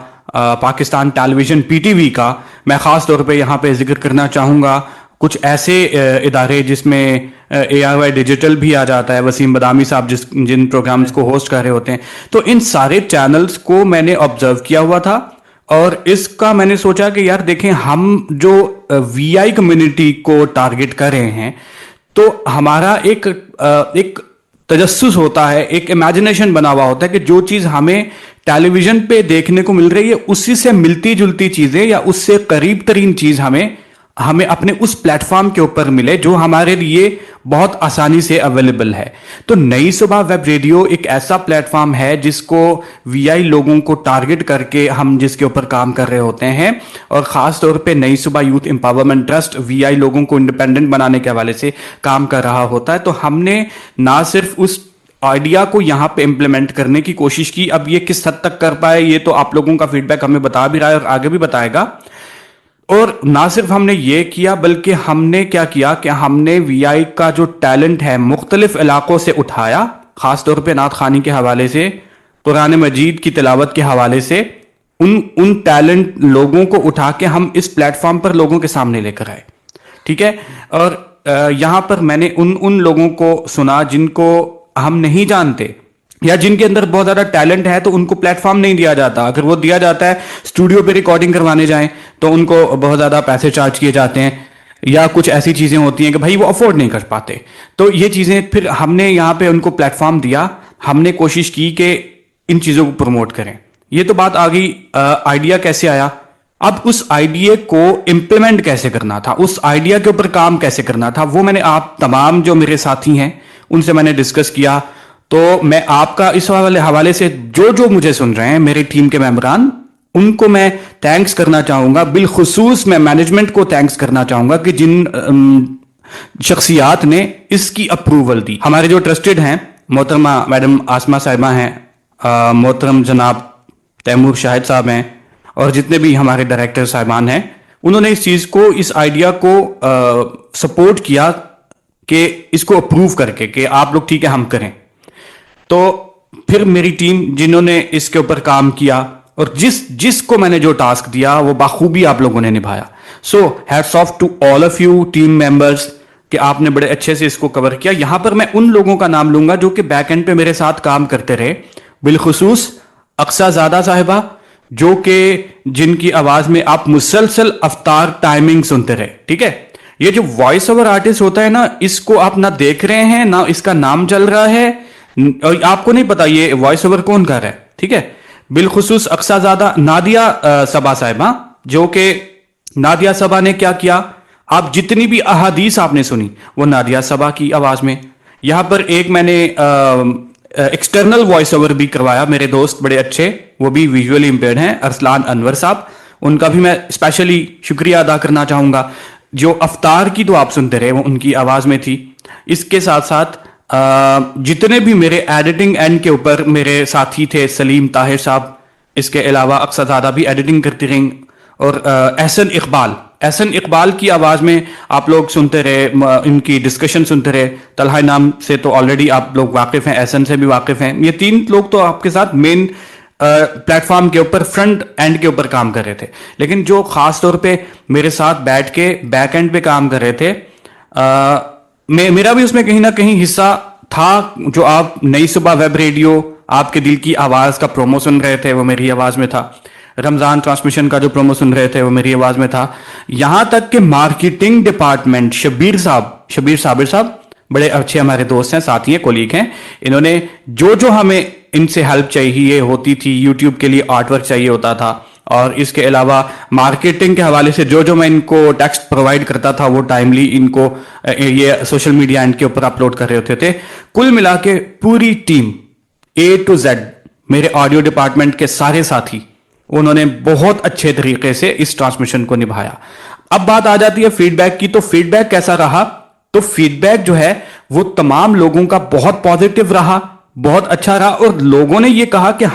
پاکستان ٹیلی ویژن PTV کا. میں خاص طور پہ یہاں پہ ذکر کرنا چاہوں گا کچھ ایسے ادارے جس میں ARY ڈیجیٹل بھی آ جاتا ہے، وسیم بادامی صاحب جن پروگرامز کو ہوسٹ کر رہے ہوتے ہیں. تو ان سارے چینلز کو میں نے آبزرو کیا ہوا تھا، اور اس کا میں نے سوچا کہ یار دیکھیں، ہم جو VI کمیونٹی کو ٹارگٹ کر رہے ہیں، تو ہمارا ایک تجسس ہوتا ہے، ایک امیجنیشن بنا ہوا ہوتا ہے کہ جو چیز ہمیں ٹیلی ویژن پہ دیکھنے کو مل رہی ہے، اسی سے ملتی جلتی چیزیں یا اس سے قریب ترین چیز ہمیں اپنے اس پلیٹ فارم کے اوپر ملے جو ہمارے لیے بہت آسانی سے اویلیبل ہے. تو نئی صبح ویب ریڈیو ایک ایسا پلیٹ فارم ہے جس کو VI لوگوں کو ٹارگٹ کر کے ہم جس کے اوپر کام کر رہے ہوتے ہیں، اور خاص طور پہ نئی صبح یوتھ امپاورمنٹ ٹرسٹ VI لوگوں کو انڈیپینڈنٹ بنانے کے حوالے سے کام کر رہا ہوتا ہے. تو ہم نے نہ صرف اس آئیڈیا کو یہاں پہ امپلیمنٹ کرنے کی کوشش کی، اب یہ کس حد تک کر پائے یہ تو آپ لوگوں کا فیڈ بیک ہمیں بتا بھی رہا ہے اور آگے بھی بتائے گا. اور نہ صرف ہم نے یہ کیا، بلکہ ہم نے کیا کیا کہ ہم نے VI کا جو ٹیلنٹ ہے مختلف علاقوں سے اٹھایا، خاص طور پہ نعت خوانی کے حوالے سے، قرآن مجید کی تلاوت کے حوالے سے، ان ٹیلنٹ لوگوں کو اٹھا کے ہم اس پلیٹ فارم پر لوگوں کے سامنے لے کر آئے. ٹھیک ہے. اور یہاں پر میں نے ان لوگوں کو سنا جن کو ہم نہیں جانتے، یا جن کے اندر بہت زیادہ ٹیلنٹ ہے تو ان کو پلیٹ فارم نہیں دیا جاتا. اگر وہ دیا جاتا ہے اسٹوڈیو پہ ریکارڈنگ کروانے جائیں تو ان کو بہت زیادہ پیسے چارج کیے جاتے ہیں، یا کچھ ایسی چیزیں ہوتی ہیں کہ بھائی وہ افورڈ نہیں کر پاتے. تو یہ چیزیں پھر ہم نے یہاں پہ ان کو پلیٹ فارم دیا، ہم نے کوشش کی کہ ان چیزوں کو پروموٹ کریں. یہ تو بات آ گئی آئیڈیا کیسے آیا. اب اس آئیڈیا کو امپلیمنٹ کیسے کرنا تھا، اس آئیڈیا کے اوپر کام کیسے کرنا تھا، وہ میں نے آپ تمام جو میرے ساتھی ہیں ان سے میں نے ڈسکس کیا. تو میں آپ کا اس حوالے سے جو مجھے سن رہے ہیں، میرے ٹیم کے ممبران، ان کو میں تھینکس کرنا چاہوں گا. بالخصوص میں مینجمنٹ کو تھینکس کرنا چاہوں گا کہ جن شخصیات نے اس کی اپروول دی. ہمارے جو ٹرسٹڈ ہیں، محترمہ میڈم آسمہ صاحبہ ہیں، محترم جناب تیمور شاہد صاحب ہیں، اور جتنے بھی ہمارے ڈائریکٹر صاحبان ہیں، انہوں نے اس چیز کو، اس آئیڈیا کو سپورٹ کیا کہ اس کو اپروو کر کے کہ آپ لوگ ٹھیک ہے ہم کریں. تو پھر میری ٹیم جنہوں نے اس کے اوپر کام کیا، اور جس کو میں نے جو ٹاسک دیا وہ بخوبی آپ لوگوں نے نبھایا. So hats off to all of you team members کہ آپ نے بڑے اچھے سے اس کو کور کیا. یہاں پر میں ان لوگوں کا نام لوں گا جو کہ بیک اینڈ پہ میرے ساتھ کام کرتے رہے، بالخصوص اقصیٰ زادہ صاحبہ، جو کہ جن کی آواز میں آپ مسلسل افطار ٹائمنگ سنتے رہے. ٹھیک ہے. یہ جو وائس اوور آرٹسٹ ہوتا ہے نا، اس کو آپ نہ دیکھ رہے ہیں نہ اس کا نام چل رہا ہے، اور آپ کو نہیں پتا یہ وائس اوور کون کر رہا ہے. ٹھیک ہے. بالخصوص اقصیٰ زادہ نادیہ صبا صاحبہ، جو کہ نادیہ صبا نے کیا کیا، آپ جتنی بھی احادیث آپ نے سنی وہ نادیہ صبا کی آواز میں. یہاں پر ایک میں نے ایکسٹرنل وائس اوور بھی کروایا، میرے دوست بڑے اچھے، وہ بھی ویژولی امپیئرڈ ہیں، ارسلان انور صاحب، ان کا بھی میں اسپیشلی شکریہ ادا کرنا چاہوں گا. جو افطار کی تو آپ سنتے رہے وہ ان کی آواز میں تھی. اس کے ساتھ ساتھ جتنے بھی میرے ایڈیٹنگ اینڈ کے اوپر میرے ساتھی تھے، سلیم طاہر صاحب، اس کے علاوہ اقصیٰ زادہ بھی ایڈیٹنگ کرتی رہیں، اور احسن اقبال احسن اقبال کی آواز میں آپ لوگ سنتے رہے, ان کی ڈسکشن سنتے رہے. طلحہ نام سے تو آلریڈی آپ لوگ واقف ہیں, احسن سے بھی واقف ہیں. یہ تین لوگ تو آپ کے ساتھ مین پلیٹ فارم کے اوپر فرنٹ اینڈ کے اوپر کام کر رہے تھے. لیکن جو خاص طور پہ میرے ساتھ بیٹھ کے بیک اینڈ پہ کام کر رہے تھے, میرا بھی اس میں کہیں نہ کہیں حصہ تھا. جو آپ نئی صبح ویب ریڈیو, آپ کے دل کی آواز کا پرومو سن رہے تھے, وہ میری آواز میں تھا. رمضان ٹرانسمیشن کا جو پرومو سن رہے تھے وہ میری آواز میں تھا. یہاں تک کہ مارکیٹنگ ڈپارٹمنٹ شبیر صابر صاحب بڑے اچھے ہمارے دوست ہیں, ساتھی ہیں, کولیگ ہیں. انہوں نے جو ہمیں ان سے ہیلپ چاہیے ہوتی تھی, یوٹیوب کے لیے آرٹ ورک چاہیے ہوتا تھا, اور اس کے علاوہ مارکیٹنگ کے حوالے سے جو میں ان کو ٹیکسٹ پرووائڈ کرتا تھا وہ ٹائملی ان کو یہ سوشل میڈیا اینڈ کے اوپر اپلوڈ کر رہے ہوتے تھے. کل ملا کے پوری ٹیم A to Z, میرے آڈیو ڈپارٹمنٹ کے سارے ساتھی, انہوں نے بہت اچھے طریقے سے اس ٹرانسمیشن کو نبھایا. اب بات آ جاتی ہے فیڈ بیک کی. تو فیڈ بیک کیسا رہا؟ تو فیڈ بیک جو ہے وہ تمام لوگوں کا بہت پازیٹیو رہا, بہت اچھا رہا. اور لوگوں نے یہ کہا کہ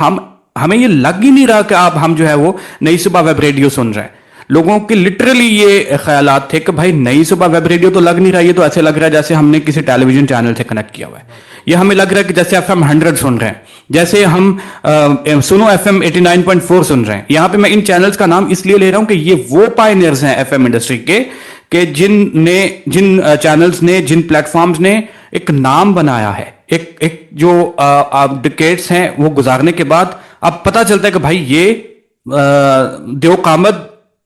ہمیں یہ لگ ہی نہیں رہا کہ آپ ہم جو ہے وہ نئی صبح ویب ریڈیو سن رہے ہیں. لوگوں کے لٹرلی یہ خیالات تھے کہ بھائی نئی صبح ویب ریڈیو تو لگ نہیں رہا, یہ تو ایسے لگ رہا ہے جیسے ہم نے کسی ٹیلی ویژن چینل سے کنیکٹ کیا ہوا ہے. یہ ہمیں لگ رہا ہے کہ جیسے FM 100 سن رہے ہیں, جیسے ہم سنو FM 89.4 سن رہے ہیں. یہاں پہ میں ان چینلز کا نام اس لیے لے رہا ہوں کہ یہ وہ پائنیئرز ہیں FM انڈسٹری کے کہ جن چینلز نے, جن پلیٹ فارمز نے ایک نام بنایا ہے, ایک جو ڈیکیڈز ہیں وہ گزارنے کے بعد اب پتہ چلتا ہے کہ بھائی یہ دیو قامت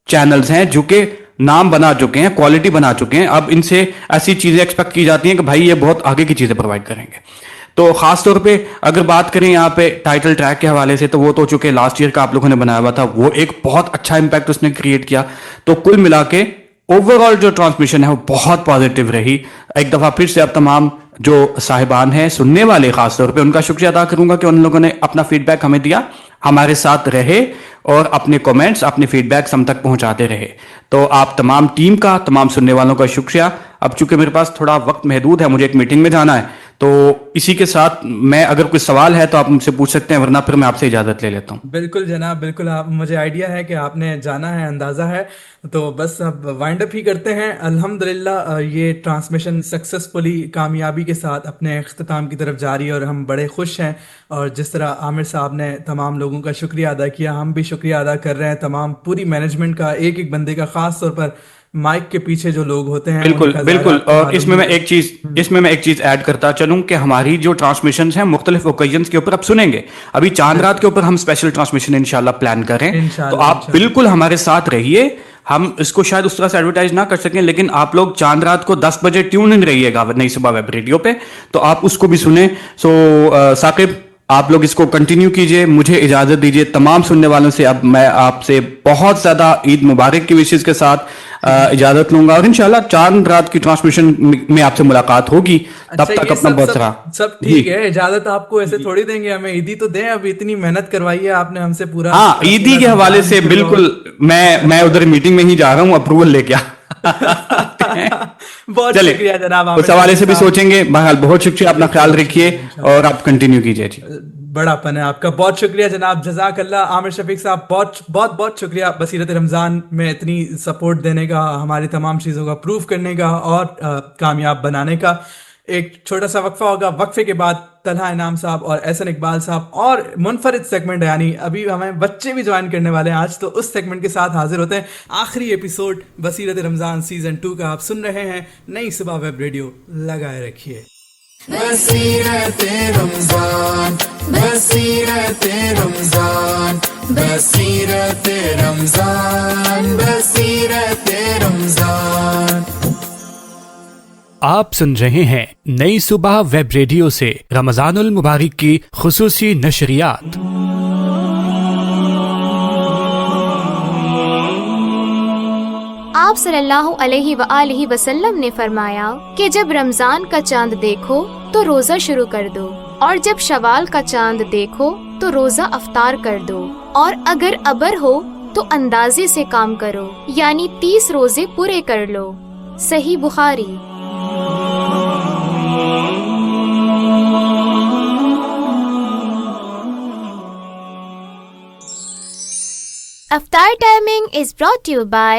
چینلز ہیں جو کہ نام بنا چکے ہیں, کوالٹی بنا چکے ہیں. اب ان سے ایسی چیزیں ایکسپیکٹ کی جاتی ہیں کہ بھائی یہ بہت آگے کی چیزیں پرووائڈ کریں گے. تو خاص طور پہ اگر بات کریں یہاں پہ ٹائٹل ٹریک کے حوالے سے, تو وہ تو چونکہ لاسٹ ایئر کا آپ لوگوں نے بنایا ہوا تھا, وہ ایک بہت اچھا امپیکٹ اس نے کریٹ کیا. تو کل ملا کے اوور آل جو ٹرانسمیشن ہے وہ بہت پازیٹیو رہی. ایک دفعہ پھر سے اب تمام جو صاحبان ہیں, سننے والے خاص طور پہ, ان کا شکریہ ادا کروں گا کہ ان لوگوں نے اپنا فیڈ بیک ہمیں دیا, ہمارے ساتھ رہے اور اپنے کومنٹس, اپنے فیڈ بیکس ہم تک پہنچاتے رہے. تو آپ تمام ٹیم کا, تمام سننے والوں کا شکریہ. اب چونکہ میرے پاس تھوڑا وقت محدود ہے, مجھے ایک میٹنگ میں جانا ہے, تو اسی کے ساتھ میں اگر کوئی سوال ہے تو آپ مجھ سے پوچھ سکتے ہیں, ورنہ پھر میں آپ سے اجازت لے لیتا ہوں. بالکل جناب, بالکل. آپ مجھے آئیڈیا ہے کہ آپ نے جانا ہے, اندازہ ہے, تو بس اب وائنڈ اپ ہی کرتے ہیں. الحمدللہ یہ ٹرانسمیشن سکسیسفلی کامیابی کے ساتھ اپنے اختتام کی طرف جاری ہے اور ہم بڑے خوش ہیں. اور جس طرح عامر صاحب نے تمام لوگوں کا شکریہ ادا کیا, ہم بھی شکریہ ادا کر رہے ہیں تمام پوری مینجمنٹ کا, ایک بندے کا, خاص طور پر مائک کے پیچھے جو لوگ ہوتے ہیں. بالکل. اور اس میں میں ایک چیز ایڈ کرتا چلوں کہ ہماری جو ٹرانسمیشنز ہیں مختلف اوکیزنز کے اوپر اب سنیں گے. ابھی چاند رات کے اوپر ہم اسپیشل ٹرانسمیشن انشاءاللہ پلان کریں, تو آپ بالکل ہمارے ساتھ رہیے. ہم اس کو شاید اس طرح سے ایڈورٹائز نہ کر سکیں, لیکن آپ لوگ چاند رات کو 10 بجے ٹیون ان رہیے گا نئی صبح ویب ریڈیو پہ, تو آپ اس کو بھی سنیں. سو ثاقب, آپ لوگ اس کو کنٹینیو کیجئے. مجھے اجازت دیجئے. تمام سننے والوں سے اب میں آپ سے بہت زیادہ عید مبارک کی وشز کے ساتھ اجازت لوں گا, اور انشاءاللہ چاند رات کی ٹرانسمیشن میں آپ سے ملاقات ہوگی. تب تک اپنا بہت سارا سب ٹھیک ہے. اجازت آپ کو ایسے تھوڑی دیں گے, ہمیں عیدی تو دیں. اب اتنی محنت کروائی ہے آپ نے ہم سے پورا. ہاں, عیدی کے حوالے سے بالکل میں ادھر میٹنگ میں ہی جا رہا ہوں, اپروول لے کے. بہت شکریہ جناب. اس حوالے سے بھی سوچیں گے. بہرحال بہت شکریہ, اپنا خیال رکھیے اور آپ کنٹینیو کیجیے. جی بڑا پن ہے آپ کا, بہت شکریہ جناب, جزاک اللہ. عامر شفیق صاحب بہت بہت شکریہ بصیرت رمضان میں اتنی سپورٹ دینے کا, ہماری تمام چیزوں کا پروف کرنے کا اور کامیاب بنانے کا. ایک چھوٹا سا وقفہ ہوگا, وقفے کے بعد طلحہ انعام صاحب اور احسن اقبال صاحب اور منفرد سیگمنٹ, یعنی ابھی ہمیں بچے بھی جوائن کرنے والے ہیں آج, تو اس سیگمنٹ کے ساتھ حاضر ہوتے ہیں. آخری ایپیسوڈ بصیرت رمضان سیزن 2 کا آپ سن رہے ہیں. نئی صبح ویب ریڈیو لگائے رکھیے. بصیرت رمضان, بصیرت رمضان, بصیرت رمضان, بصیرت رمضان. آپ سن رہے ہیں نئی صبح ویب ریڈیو سے رمضان المبارک کی خصوصی نشریات. آپ صلی اللہ علیہ وآلہ وسلم نے فرمایا کہ جب رمضان کا چاند دیکھو تو روزہ شروع کر دو, اور جب شوال کا چاند دیکھو تو روزہ افطار کر دو, اور اگر ابر ہو تو اندازے سے کام کرو, یعنی 30 روزے پورے کر لو. صحیح بخاری. Aftar timing is brought to you by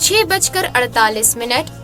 6:48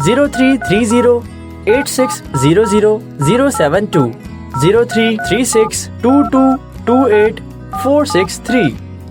033086000072, 0336222846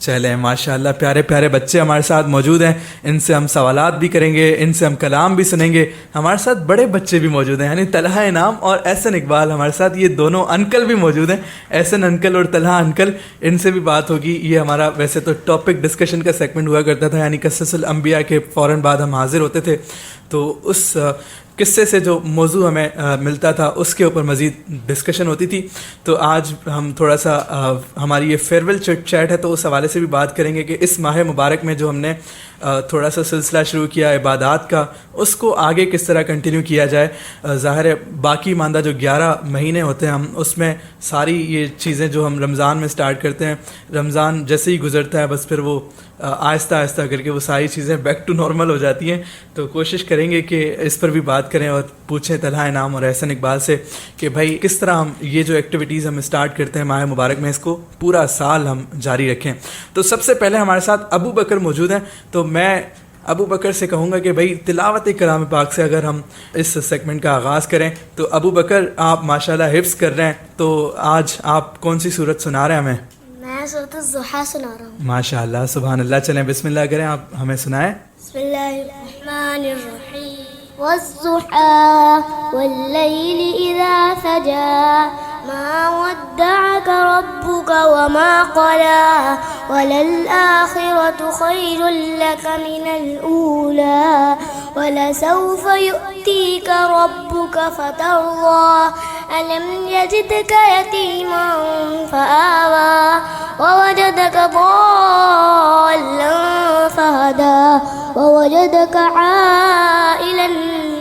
چلیں ماشاءاللہ پیارے پیارے بچے ہمارے ساتھ موجود ہیں, ان سے ہم سوالات بھی کریں گے, ان سے ہم کلام بھی سنیں گے. ہمارے ساتھ بڑے بچے بھی موجود ہیں, یعنی طلحہ انعام اور احسن اقبال ہمارے ساتھ, یہ دونوں انکل بھی موجود ہیں, احسن انکل اور طلحہ انکل, ان سے بھی بات ہوگی. یہ ہمارا ویسے تو ٹاپک ڈسکشن کا سیگمنٹ ہوا کرتا تھا, یعنی قصص الانبیاء کے فوراً بعد ہم حاضر ہوتے تھے, تو اس قصے سے جو موضوع ہمیں ملتا تھا اس کے اوپر مزید ڈسکشن ہوتی تھی. تو آج ہم تھوڑا سا ہماری یہ فیئرویل چیٹ ہے تو اس حوالے سے بھی بات کریں گے کہ اس ماہ مبارک میں جو ہم نے تھوڑا سا سلسلہ شروع کیا عبادات کا, اس کو آگے کس طرح کنٹینیو کیا جائے. ظاہر ہے باقی ماندہ جو 11 مہینے ہوتے ہیں ہم اس میں ساری یہ چیزیں جو ہم رمضان میں سٹارٹ کرتے ہیں, رمضان جیسے ہی گزرتا ہے بس پھر وہ آہستہ آہستہ کر کے وہ ساری چیزیں بیک ٹو نارمل ہو جاتی ہیں. تو کوشش کریں گے کہ اس پر بھی بات کریں اور پوچھیں طلحہ انعام اور احسن اقبال سے کہ بھائی کس طرح ہم یہ جو ایکٹیویٹیز ہم اسٹارٹ کرتے ہیں ماہ مبارک میں, اس کو پورا سال ہم جاری رکھیں. تو سب سے پہلے ہمارے ساتھ ابو بکر موجود ہیں, تو میں ابو بکر سے کہوں گا کہ بھائی تلاوت کلام پاک سے اگر ہم اس سیگمنٹ کا آغاز کریں. تو ابو بکر آپ ماشاءاللہ حفظ کر رہے ہیں, تو آج آپ کون سی سورت سنا رہے ہیں ہمیں؟ میں سورۃ الضحیٰ سنا رہا ہوں. ماشاءاللہ سبحان اللہ. چلیں بسم اللہ کریں, آپ ہمیں سنائیں. بسم اللہ الرحمن الرحیم. والضحى والليل إذا سجى ما ودعك ربك وما قلى وللآخرة خير لك من الأولى ولسوف يؤتيك ربك فترضى ألم يجدك يتيما فآوى ووجدك ضالا فهدى ووجدك عائلا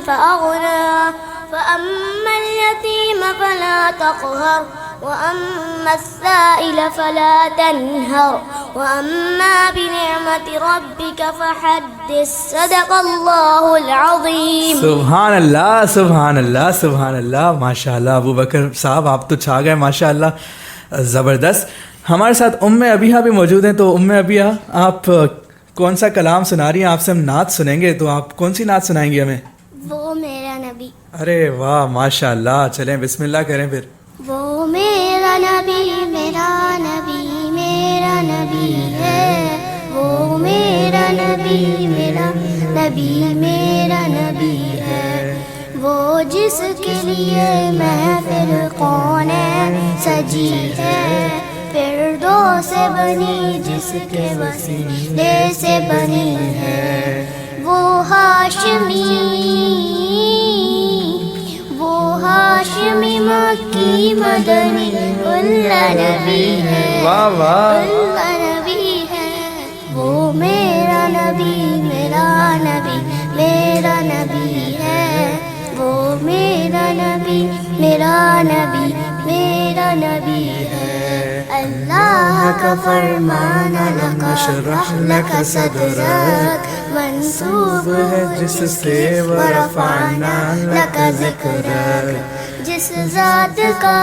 فأغنى فأما اليتيم فلا تقهر وأما السائل فلا تنهر وأما بنعمة ربك فحدث. صدق اللہ العظیم. سبحان اللہ سبحان اللہ سبحان اللہ. ماشاءاللہ ابو بکر صاحب آپ تو چھا گئے ماشاءاللہ, زبردست. ہمارے ساتھ ام ابیہ بھی موجود ہیں, تو ام ابیہ آپ کون سا کلام سنا رہی ہیں؟ آپ سے ہم نعت سنیں گے, تو آپ کون سی نعت سنائیں گے ہمیں؟ وہ میرا نبی. ارے واہ ماشاءاللہ. چلیں بسم اللہ کریں پھر. وہ میرا نبی میرا نبی میرا نبی ہے, وہ میرا نبی میرا نبی میرا نبی ہے, وہ جس کے لیے محفل کونین سجی ہے, فردوس سے بنی جس کے وسیلے سے بنی ہے, وہ ہاشمی مکی مدنی اللہ نبی ہے, واہ واہ. اللہ نبی ہے, وہ میرا نبی میرا نبی میرا نبی ہے, وہ میرا نبی میرا نبی میرا نبی ہے. اللہ کا فرمان لک شرح لک صدرک منسوب ہے جس سے ورفعنا لک ذکرک. جس ذات کا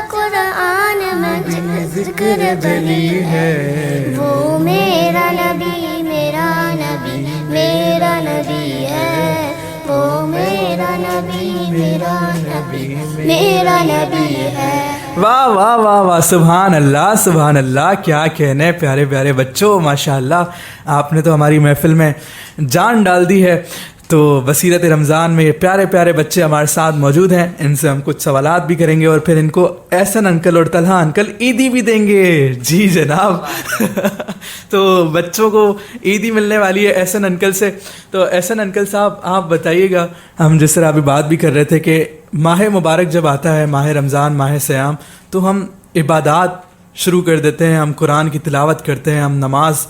قرآن میں ذکر بلی ہے, وہ میرا نبی میرا نبی میرا نبی ہے, وہ میرا نبی میرا نبی میرا نبی ہے. واہ واہ واہ واہ. سبحان اللہ سبحان اللہ. کیا کہنے پیارے پیارے بچوں, ماشاءاللہ آپ نے تو ہماری محفل میں جان ڈال دی ہے. تو بصیرت رمضان میں یہ پیارے پیارے بچے ہمارے ساتھ موجود ہیں, ان سے ہم کچھ سوالات بھی کریں گے اور پھر ان کو احسن انکل اور طلحہ انکل عیدی بھی دیں گے. جی جناب. تو بچوں کو عیدی ملنے والی ہے احسن انکل سے. تو احسن انکل صاحب آپ بتائیے گا, ہم جس طرح ابھی بات بھی کر رہے تھے کہ ماہ مبارک جب آتا ہے, ماہ رمضان ماہ صیام, تو ہم عبادات شروع کر دیتے ہیں, ہم قرآن کی تلاوت کرتے ہیں, ہم نماز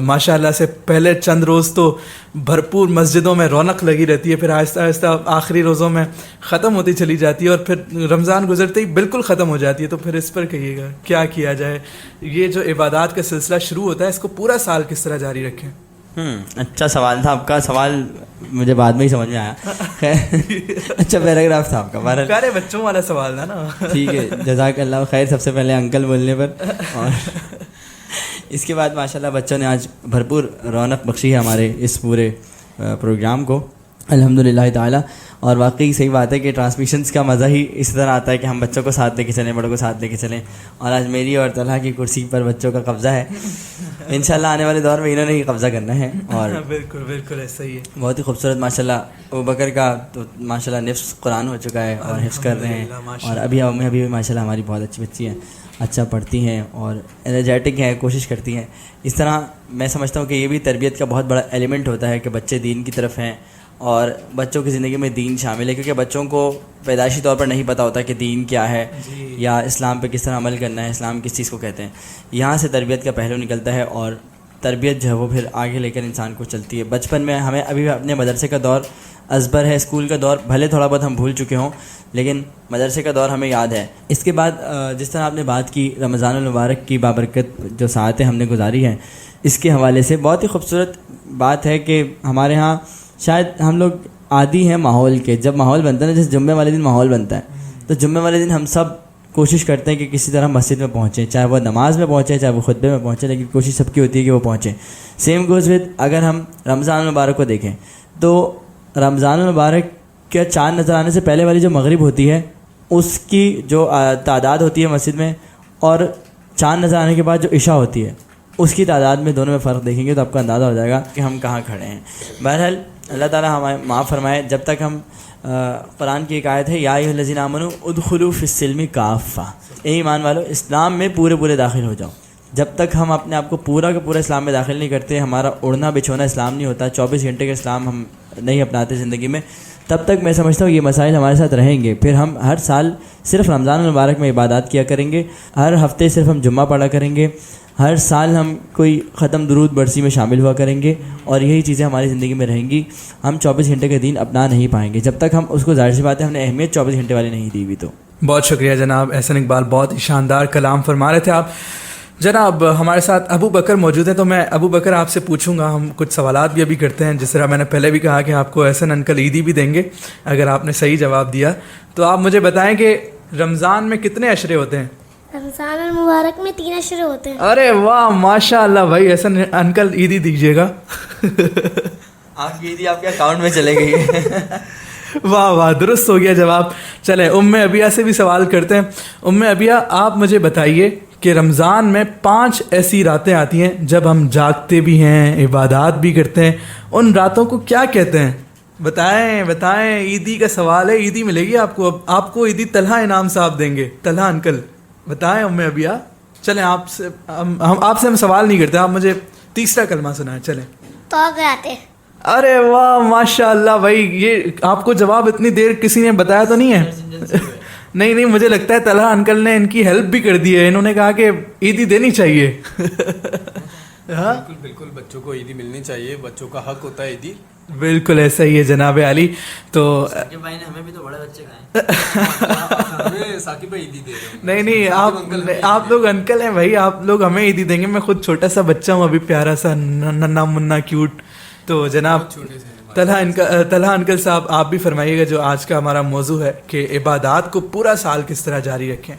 ماشاءاللہ سے پہلے چند روز تو بھرپور مسجدوں میں رونق لگی رہتی ہے, پھر آہستہ آہستہ آخری روزوں میں ختم ہوتی چلی جاتی ہے اور پھر رمضان گزرتے ہی بالکل ختم ہو جاتی ہے. تو پھر اس پر کہیے گا کیا کیا جائے, یہ جو عبادات کا سلسلہ شروع ہوتا ہے اس کو پورا سال کس طرح جاری رکھیں؟ اچھا سوال تھا آپ کا, سوال مجھے بعد میں ہی سمجھ میں آیا. اچھا پیراگراف تھا آپ کا, پیارے بچوں والا سوال تھا نا. ٹھیک ہے, جزاک اللہ خیر سب سے پہلے انکل بولنے پر. اور اس کے بعد ماشاءاللہ بچوں نے آج بھرپور رونق بخشی ہے ہمارے اس پورے پروگرام کو. الحمدللہ تعالیٰ. اور واقعی صحیح بات ہے کہ ٹرانسمیشنز کا مزہ ہی اس طرح آتا ہے کہ ہم بچوں کو ساتھ لے کے چلیں, بڑوں کو ساتھ لے کے چلیں. اور آج میری اور طلحہ کی کرسی پر بچوں کا قبضہ ہے. انشاءاللہ آنے والے دور میں انہوں نے ہی قبضہ کرنا ہے. اور بالکل بالکل ایسا ہی ہے. بہت ہی خوبصورت ماشاءاللہ ابوبکر کا تو ماشاءاللہ نفس قرآن ہو چکا ہے اور حفظ کر رہے ہیں. اور ابھی ماشاءاللہ ہماری بہت اچھی بچی ہیں, اچھا پڑھتی ہیں اور انرجیٹک ہیں, کوشش کرتی ہیں. اس طرح میں سمجھتا ہوں کہ یہ بھی تربیت کا بہت بڑا ایلیمنٹ ہوتا ہے کہ بچے دین کی طرف ہیں اور بچوں کی زندگی میں دین شامل ہے, کیونکہ بچوں کو پیدائشی طور پر نہیں پتہ ہوتا کہ دین کیا ہے یا اسلام پہ کس طرح عمل کرنا ہے, اسلام کس چیز کو کہتے ہیں. یہاں سے تربیت کا پہلو نکلتا ہے اور تربیت جو ہے وہ پھر آگے لے کر انسان کو چلتی ہے. بچپن میں ہمیں ابھی اپنے مدرسے کا دور ازبر ہے, اسکول کا دور بھلے تھوڑا بہت ہم بھول چکے ہوں لیکن مدرسے کا دور ہمیں یاد ہے. اس کے بعد جس طرح آپ نے بات کی رمضان المبارک کی بابرکت جو ساعتیں ہم نے گزاری ہیں, اس کے حوالے سے بہت ہی خوبصورت بات ہے کہ ہمارے ہاں شاید ہم لوگ عادی ہیں ماحول کے. جب ماحول بنتا ہے نا, جیسے جمعے والے دن ماحول بنتا ہے, تو جمعے والے دن ہم سب کوشش کرتے ہیں کہ کسی طرح مسجد میں پہنچیں, چاہے وہ نماز میں پہنچے چاہے وہ خطبے میں پہنچے, لیکن کوشش سب کی ہوتی ہے کہ وہ پہنچیں. سیم گوز ود اگر ہم رمضان المبارک کو دیکھیں تو رمضان المبارک کے چاند نظر آنے سے پہلے والی جو مغرب ہوتی ہے اس کی جو تعداد ہوتی ہے مسجد میں, اور چاند نظر آنے کے بعد جو عشاء ہوتی ہے اس کی تعداد میں دونوں میں فرق دیکھیں گے تو آپ کو اندازہ ہو جائے گا کہ ہم کہاں کھڑے ہیں. بہرحال اللہ تعالیٰ ہمیں معاف فرمائے. جب تک ہم قرآن کی ایک آیت ہے, یا ایھا الذین آمنوا ادخلوا فی السلم کافہ, اے ایمان والو اسلام میں پورے داخل ہو جاؤ. جب تک ہم اپنے آپ کو پورا کا پورا اسلام میں داخل نہیں کرتے, ہمارا اڑنا بچھونا اسلام نہیں ہوتا, 24 گھنٹے کا اسلام ہم نہیں اپناتے زندگی میں, تب تک میں سمجھتا ہوں یہ مسائل ہمارے ساتھ رہیں گے. پھر ہم ہر سال صرف رمضان المبارک میں عبادات کیا کریں گے, ہر ہفتے صرف ہم جمعہ پڑھا کریں گے, ہر سال ہم کوئی ختم درود برسی میں شامل ہوا کریں گے, اور یہی چیزیں ہماری زندگی میں رہیں گی. ہم 24 گھنٹے کا دین اپنا نہیں پائیں گے جب تک ہم اس کو, ظاہر سی بات ہے ہم نے اہمیت 24 گھنٹے والی نہیں دی ہوئی. تو بہت شکریہ جناب احسن اقبال, بہت ہی شاندار کلام فرما رہے تھے آپ. جناب ہمارے ساتھ ابو بکر موجود ہیں, تو میں ابو بکر آپ سے پوچھوں گا, ہم کچھ سوالات بھی ابھی کرتے ہیں. جس طرح میں نے پہلے بھی کہا کہ آپ کو احسن انکل عیدی بھی دیں گے اگر آپ نے صحیح جواب دیا. تو آپ مجھے بتائیں کہ رمضان میں کتنے عشرے ہوتے ہیں؟ رمضان المبارک میں 3 عشرے ہوتے ہیں. ارے واہ ماشاء اللہ بھائی, احسن انکل عیدی دیجیے گا. آپ کی عیدی آپ کے اکاؤنٹ میں چلے گئی ہے. واہ واہ, درست ہو گیا جواب. چلے ام ابیہ سے بھی سوال کرتے ہیں. ام ابیہ آپ مجھے بتائیے کہ رمضان میں 5 ایسی راتیں آتی ہیں جب ہم جاگتے بھی ہیں, عبادات بھی کرتے ہیں, ان راتوں کو کیا کہتے ہیں؟ بتائیں. عیدی کا سوال ہے, عیدی ملے گی آپ کو. اب آپ کو عیدی طلحہ انعام صاحب دیں گے. طلحہ انکل بتائیں. ام ابیہ چلیں, آپ سے ہم سوال نہیں کرتے, آپ مجھے تیسرا کلمہ سنائیں. چلیں. توقعاتے. ارے واہ ماشاء اللہ بھائی, یہ آپ کو جواب اتنی دیر کسی نے بتایا تو نہیں ہے؟ نہیں, مجھے لگتا ہے طلحہ انکل نے ان کی ہیلپ بھی کر دی ہے. انہوں نے کہا کہ عیدی دینی چاہیے. بالکل بچوں کو عیدی ملنی چاہیے, بچوں کا حق ہوتا ہے عیدی. بالکل ایسا ہی ہے جناب علی. تو ثاقب بھائی نے ہمیں بھی تو بڑے بچے کھائے. ثاقب بھائی عیدی دے رہے ہیں. نہیں, آپ لوگ انکل ہیں بھائی, آپ لوگ ہمیں عیدی دیں گے. میں خود چھوٹا سا بچہ ہوں ابھی, پیارا سا ننا منا کیوٹ. تو جناب طلحہ انکل صاحب آپ بھی فرمائیے گا جو آج کا ہمارا موضوع ہے کہ عبادات کو پورا سال کس طرح جاری رکھیں.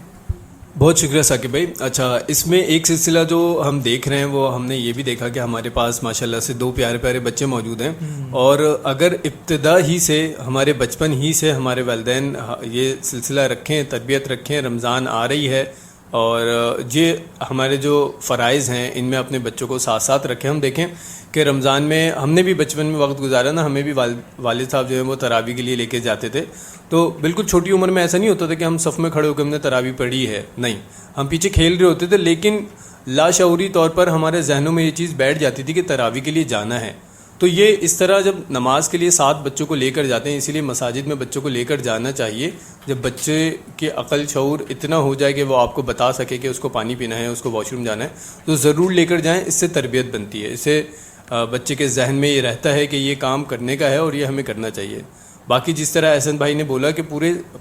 بہت شکریہ ثاقب بھائی. اچھا, اس میں ایک سلسلہ جو ہم دیکھ رہے ہیں وہ ہم نے یہ بھی دیکھا کہ ہمارے پاس ماشاءاللہ سے 2 پیارے پیارے بچے موجود ہیں, اور اگر ابتدا ہی سے ہمارے بچپن ہی سے ہمارے والدین یہ سلسلہ رکھیں, تربیت رکھیں, رمضان آ رہی ہے اور یہ ہمارے جو فرائض ہیں ان میں اپنے بچوں کو ساتھ ساتھ رکھیں. ہم دیکھیں کہ رمضان میں ہم نے بھی بچپن میں وقت گزارا نا, ہمیں بھی والد صاحب جو ہے وہ تراویح کے لیے لے کے جاتے تھے. تو بالکل چھوٹی عمر میں ایسا نہیں ہوتا تھا کہ ہم صف میں کھڑے ہو کے ہم نے تراویح پڑھی ہے, نہیں, ہم پیچھے کھیل رہے ہوتے تھے, لیکن لاشعوری طور پر ہمارے ذہنوں میں یہ چیز بیٹھ جاتی تھی کہ تراویح کے لیے جانا ہے. تو یہ اس طرح جب نماز کے لیے ساتھ بچوں کو لے کر جاتے ہیں, اسی لیے مساجد میں بچوں کو لے کر جانا چاہیے. جب بچے کے عقل شعور اتنا ہو جائے کہ وہ آپ کو بتا سکے کہ اس کو پانی پینا ہے, اس کو واش روم جانا ہے, تو ضرور لے کر جائیں. اس سے تربیت بنتی ہے, اس سے بچے کے ذہن میں یہ رہتا ہے کہ یہ کام کرنے کا ہے اور یہ ہمیں کرنا چاہیے. باقی جس طرح احسن بھائی نے بولا کہ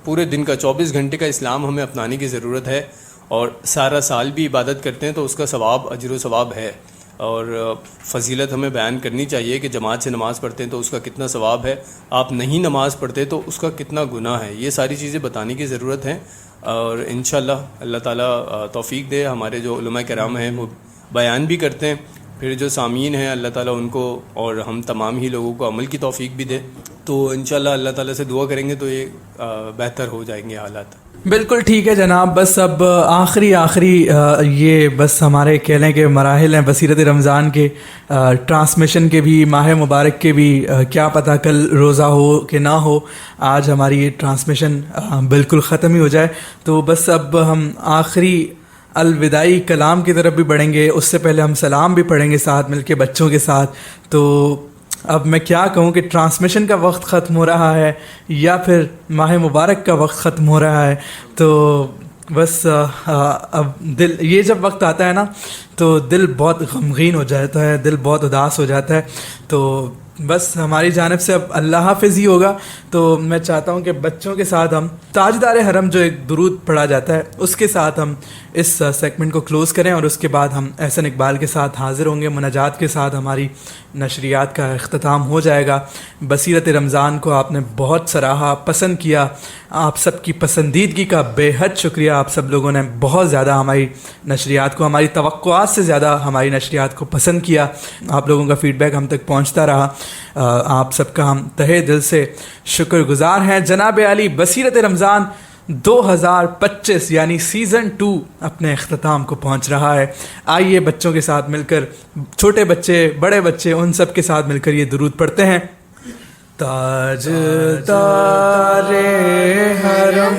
پورے دن کا 24 گھنٹے کا اسلام ہمیں اپنانے کی ضرورت ہے, اور سارا سال بھی عبادت کرتے ہیں تو اس کا ثواب, اجر و ثواب ہے. اور فضیلت ہمیں بیان کرنی چاہیے کہ جماعت سے نماز پڑھتے ہیں تو اس کا کتنا ثواب ہے, آپ نہیں نماز پڑھتے تو اس کا کتنا گناہ ہے. یہ ساری چیزیں بتانے کی ضرورت ہے, اور انشاءاللہ اللہ تعالیٰ توفیق دے. ہمارے جو علماء کرام ہیں وہ بیان بھی کرتے ہیں, پھر جو سامعین ہیں اللہ تعالیٰ ان کو اور ہم تمام ہی لوگوں کو عمل کی توفیق بھی دے. تو انشاءاللہ اللہ تعالیٰ سے دعا کریں گے تو یہ بہتر ہو جائیں گے حالات. بالکل ٹھیک ہے جناب. بس اب آخری یہ بس ہمارے کہہ لیں کہ مراحل ہیں بصیرت رمضان کے، ٹرانسمیشن کے بھی، ماہ مبارک کے بھی. کیا پتہ کل روزہ ہو کہ نہ ہو، آج ہماری یہ ٹرانسمیشن بالکل ختم ہی ہو جائے. تو بس اب ہم آخری الوداعی کلام کی طرف بھی بڑھیں گے. اس سے پہلے ہم سلام بھی پڑھیں گے ساتھ مل کے بچوں کے ساتھ. تو اب میں کیا کہوں کہ ٹرانسمیشن کا وقت ختم ہو رہا ہے یا پھر ماہ مبارک کا وقت ختم ہو رہا ہے. تو بس اب دل، یہ جب وقت آتا ہے نا تو دل بہت غمگین ہو جاتا ہے، دل بہت اداس ہو جاتا ہے. تو بس ہماری جانب سے اب اللہ حافظ ہی ہوگا. تو میں چاہتا ہوں کہ بچوں کے ساتھ ہم تاجدار حرم جو ایک درود پڑھا جاتا ہے اس کے ساتھ ہم اس سیگمنٹ کو کلوز کریں، اور اس کے بعد ہم احسن اقبال کے ساتھ حاضر ہوں گے. مناجات کے ساتھ ہماری نشریات کا اختتام ہو جائے گا. بصیرت رمضان کو آپ نے بہت سراہا، پسند کیا. آپ سب کی پسندیدگی کا بے حد شکریہ. آپ سب لوگوں نے بہت زیادہ ہماری نشریات کو، ہماری توقعات سے زیادہ ہماری نشریات کو پسند کیا. آپ لوگوں کا فیڈ بیک ہم تک پہنچتا رہا. آپ سب کا ہم تہہ دل سے شکر گزار ہیں. جناب عالی، بصیرت رمضان 2025 یعنی سیزن 2 اپنے اختتام کو پہنچ رہا ہے. آئیے بچوں کے ساتھ مل کر، چھوٹے بچے، بڑے بچے، ان سب کے ساتھ مل کر یہ درود پڑھتے ہیں. تاجدار حرم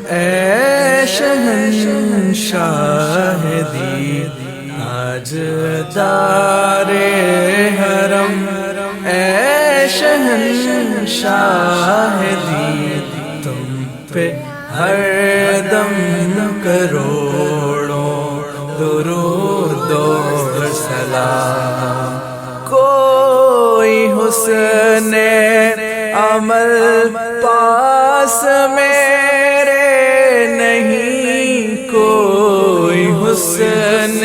اے شہنشاہ دی، تاجدار حرم اے شہنشاہ دی، تم پہ ہر دم کروڑوں درود و سلام. کوئی حسن عمل پاس میرے نہیں، کوئی حسن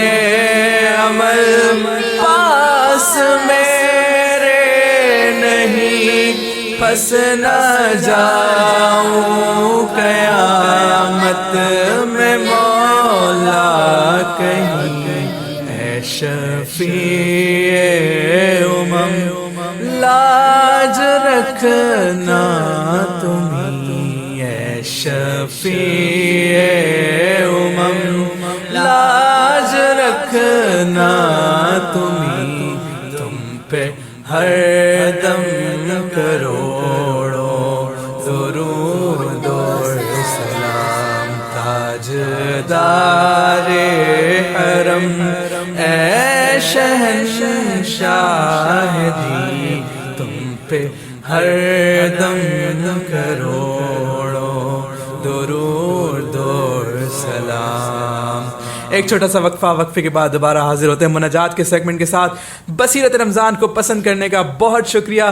عمل پاس میرے نہیں، پس نہ جاؤں قیامت میں مولا کہیں. اے شفیع امم لاج رکھنا تمہیں، اے شفیع امم لاج رکھنا تمہیں، تم پہ ہر دم کروڑوں درود و سلام. تاجدار حرم اے شہنشاہ دی، تم پہ ہر دم کروڑوں درود و سلام. ایک چھوٹا سا وقفے کے بعد دوبارہ حاضر ہوتے ہیں مناجات کے سیگمنٹ کے ساتھ. بصیرت رمضان کو پسند کرنے کا بہت شکریہ،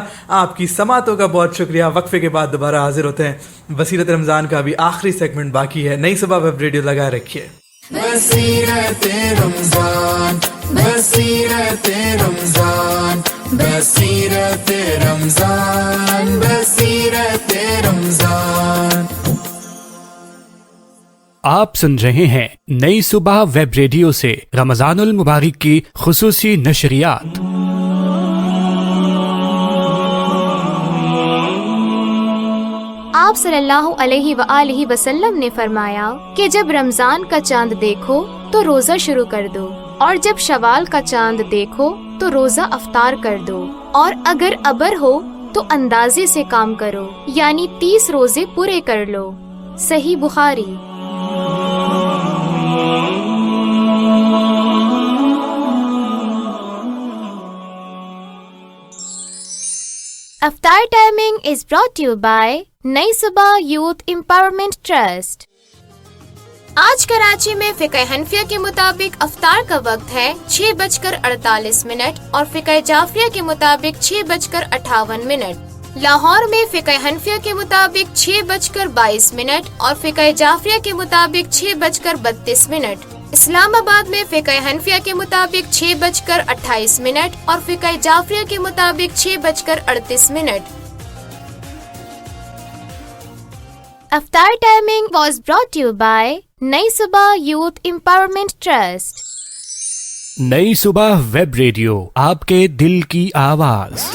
آپ کی سماعتوں کا بہت شکریہ. وقفے کے بعد دوبارہ حاضر ہوتے ہیں. بصیرت رمضان کا بھی آخری سیگمنٹ باقی ہے. نئی صبح ویب ریڈیو لگائے رکھیے. بصیرت رمضان، بصیرت رمضان، بصیرت رمضان، بصیرت رمضان. آپ سن رہے ہیں نئی صبح ویب ریڈیو سے رمضان المبارک کی خصوصی نشریات. آپ صلی اللہ علیہ وآلہ وسلم نے فرمایا کہ جب رمضان کا چاند دیکھو تو روزہ شروع کر دو، اور جب شوال کا چاند دیکھو تو روزہ افطار کر دو، اور اگر ابر ہو تو اندازے سے کام کرو، یعنی 30 روزے پورے کر لو. صحیح بخاری. افطار timing is brought you by نئی صبح یوتھ امپاورمنٹ ٹرسٹ. آج کراچی میں فقہ حنفیہ کے مطابق افطار کا وقت ہے 6:48 اور فقہ جعفریہ کے مطابق 6:58. لاہور میں فقہ حنفیہ کے مطابق 6:22 اور فقہ جعفریہ کے مطابق 6:32. اسلام آباد میں فقہ حنفیہ کے مطابق 6:28 اور فقہ جعفریہ کے مطابق 6:38. افطار timing was brought you by نئی صبح یوتھ امپاورمنٹ ٹرسٹ. نئی صبح ویب ریڈیو، آپ کے دل کی آواز.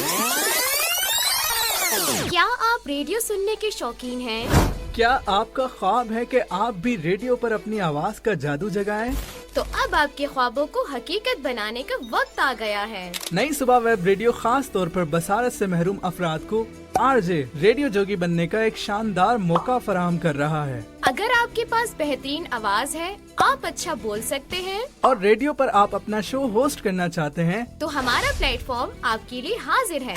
آپ ریڈیو سننے کے شوقین ہیں؟ کیا آپ کا خواب ہے کہ آپ بھی ریڈیو پر اپنی آواز کا جادو جگائیں؟ تو اب آپ کے خوابوں کو حقیقت بنانے کا وقت آ گیا ہے۔ نئی صبح ویب ریڈیو خاص طور پر بصارت سے محروم افراد کو آر جے ریڈیو جوگی بننے کا ایک شاندار موقع فراہم کر رہا ہے۔ اگر آپ کے پاس بہترین آواز ہے، آپ اچھا بول سکتے ہیں اور ریڈیو پر آپ اپنا شو ہوسٹ کرنا چاہتے ہیں، تو ہمارا پلیٹ فارم آپ کے لیے حاضر ہے۔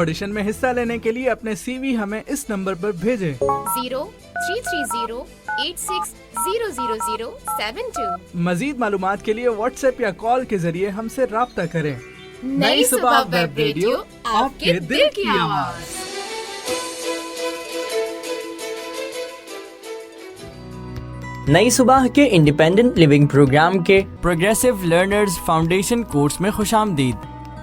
آڈیشن میں حصہ لینے کے لیے اپنے سی وی ہمیں اس نمبر پر بھیجیں 033086000072۔ مزید معلومات کے لیے واٹس ایپ یا کال کے ذریعے ہم سے رابطہ کریں۔ نئی صبح ویب ریڈیو، آپ کے دل کی آواز۔ نئی صبح کے انڈیپینڈنٹ لیونگ پروگرام کے پروگریسو لرنرز فاؤنڈیشن کورس میں خوش آمدید۔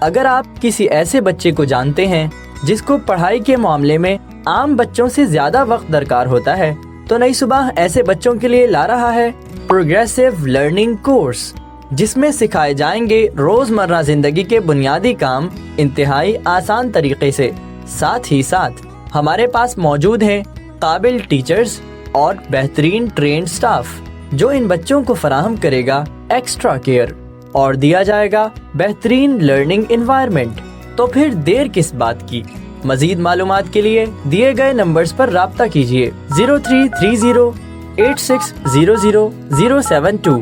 اگر آپ کسی ایسے بچے کو جانتے ہیں جس کو پڑھائی کے معاملے میں عام بچوں سے زیادہ وقت درکار ہوتا ہے، تو نئی صبح ایسے بچوں کے لیے لا رہا ہے پروگریسو لرننگ کورس، جس میں سکھائے جائیں گے روزمرہ زندگی کے بنیادی کام انتہائی آسان طریقے سے۔ ساتھ ہی ساتھ ہمارے پاس موجود ہیں قابل ٹیچرز اور بہترین ٹرینڈ سٹاف، جو ان بچوں کو فراہم کرے گا ایکسٹرا کیئر اور دیا جائے گا بہترین لرننگ انوائرمنٹ۔ تو پھر دیر کس بات کی؟ مزید معلومات کے لیے دیے گئے نمبرز پر رابطہ کیجیے 033086000072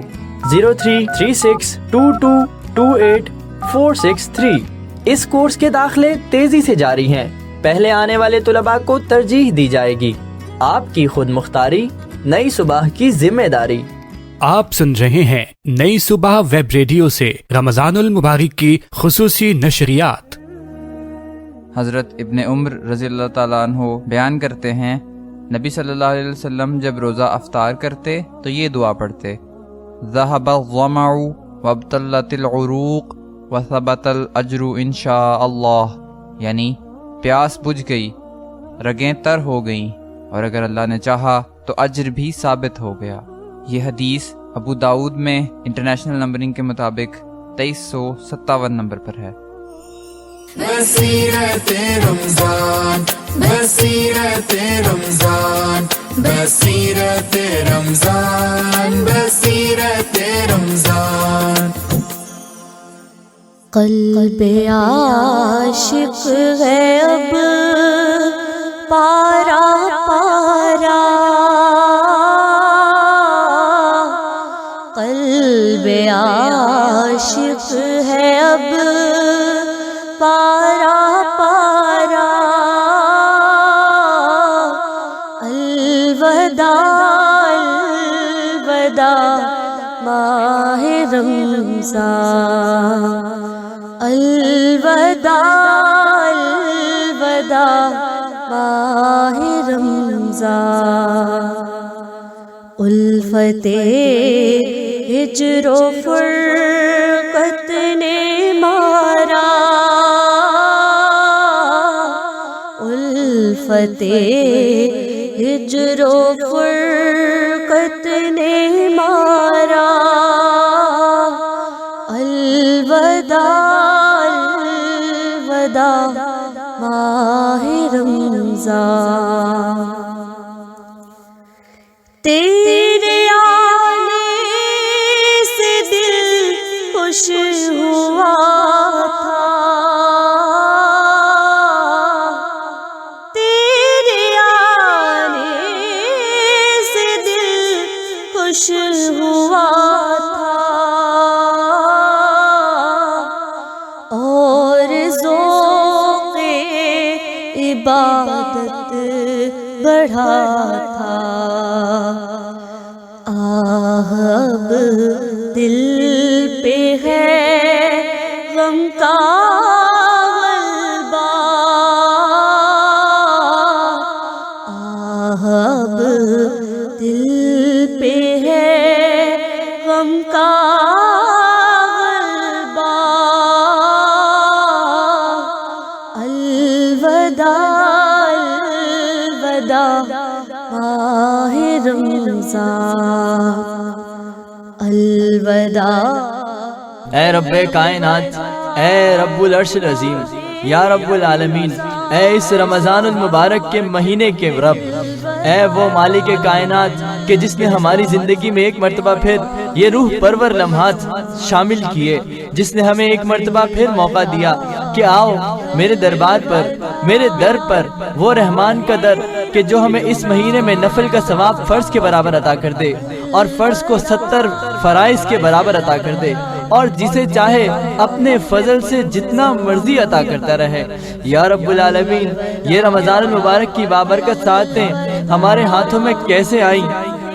0336222846 اس کورس کے داخلے تیزی سے جاری ہیں۔ پہلے آنے والے طلباء کو ترجیح دی جائے گی۔ آپ کی خود مختاری، نئی صبح کی ذمہ داری۔ آپ سن رہے ہیں نئی صبح ویب ریڈیو سے رمضان المبارک کی خصوصی نشریات۔ حضرت ابن عمر رضی اللہ تعالیٰ عنہ بیان کرتے ہیں، نبی صلی اللہ علیہ وسلم جب روزہ افطار کرتے تو یہ دعا پڑھتے: ذہب الظمع وابتلت العروق وثبت الاجر انشاء اللہ، یعنی پیاس بجھ گئی، رگیں تر ہو گئیں، اور اگر اللہ نے چاہا تو اجر بھی ثابت ہو گیا۔ یہ حدیث ابو داؤد میں انٹرنیشنل نمبرنگ کے مطابق 2357 نمبر پر ہے۔ بصیرت رمضان، بصیرت رمضان، بصیرت رمضان، بصیرت رمضان۔ قلب عاشق ہے اب پارا پارا، قلب عاشق ہے اب پارا پارا، الوداع الوداع ماہ رمضان، الوداع الوداع ماہ رمضان۔ الفت ہجر و فرقت نے مارا، الفت ہجر و فرقت نے مارا، الوداع الوداع ماہ رمضان۔ تیرے آنے سے دل خوش ہوا تھا، تیرے آنے سے دل خوش ہوا تھا، اور ذوق عبادت بڑھا تھا۔ آہ اب دل پہ ہے غم کا غلبہ، آہ اب دل پہ ہے غم کا غلبہ، الوداع الوداع ماہ رمضان، الوداع۔ اے رب کائنات، اے رب العرش العظیم، یا رب العالمین، اے اس رمضان المبارک کے مہینے کے رب، اے وہ مالک کائنات کہ جس نے ہماری زندگی میں ایک مرتبہ پھر یہ روح پرور لمحات شامل کیے، جس نے ہمیں ایک مرتبہ پھر موقع دیا کہ آؤ میرے دربار پر، میرے در پر، وہ رحمان کا در کہ جو ہمیں اس مہینے میں نفل کا ثواب فرض کے برابر عطا کر دے اور فرض کو 70 فرائض کے برابر عطا کر دے، اور جسے چاہے اپنے فضل سے جتنا مرضی عطا کرتا رہے۔ یا رب العالمین، یہ رمضان المبارک کی بابرکت ساعتیں ہمارے ہاتھوں میں کیسے آئیں،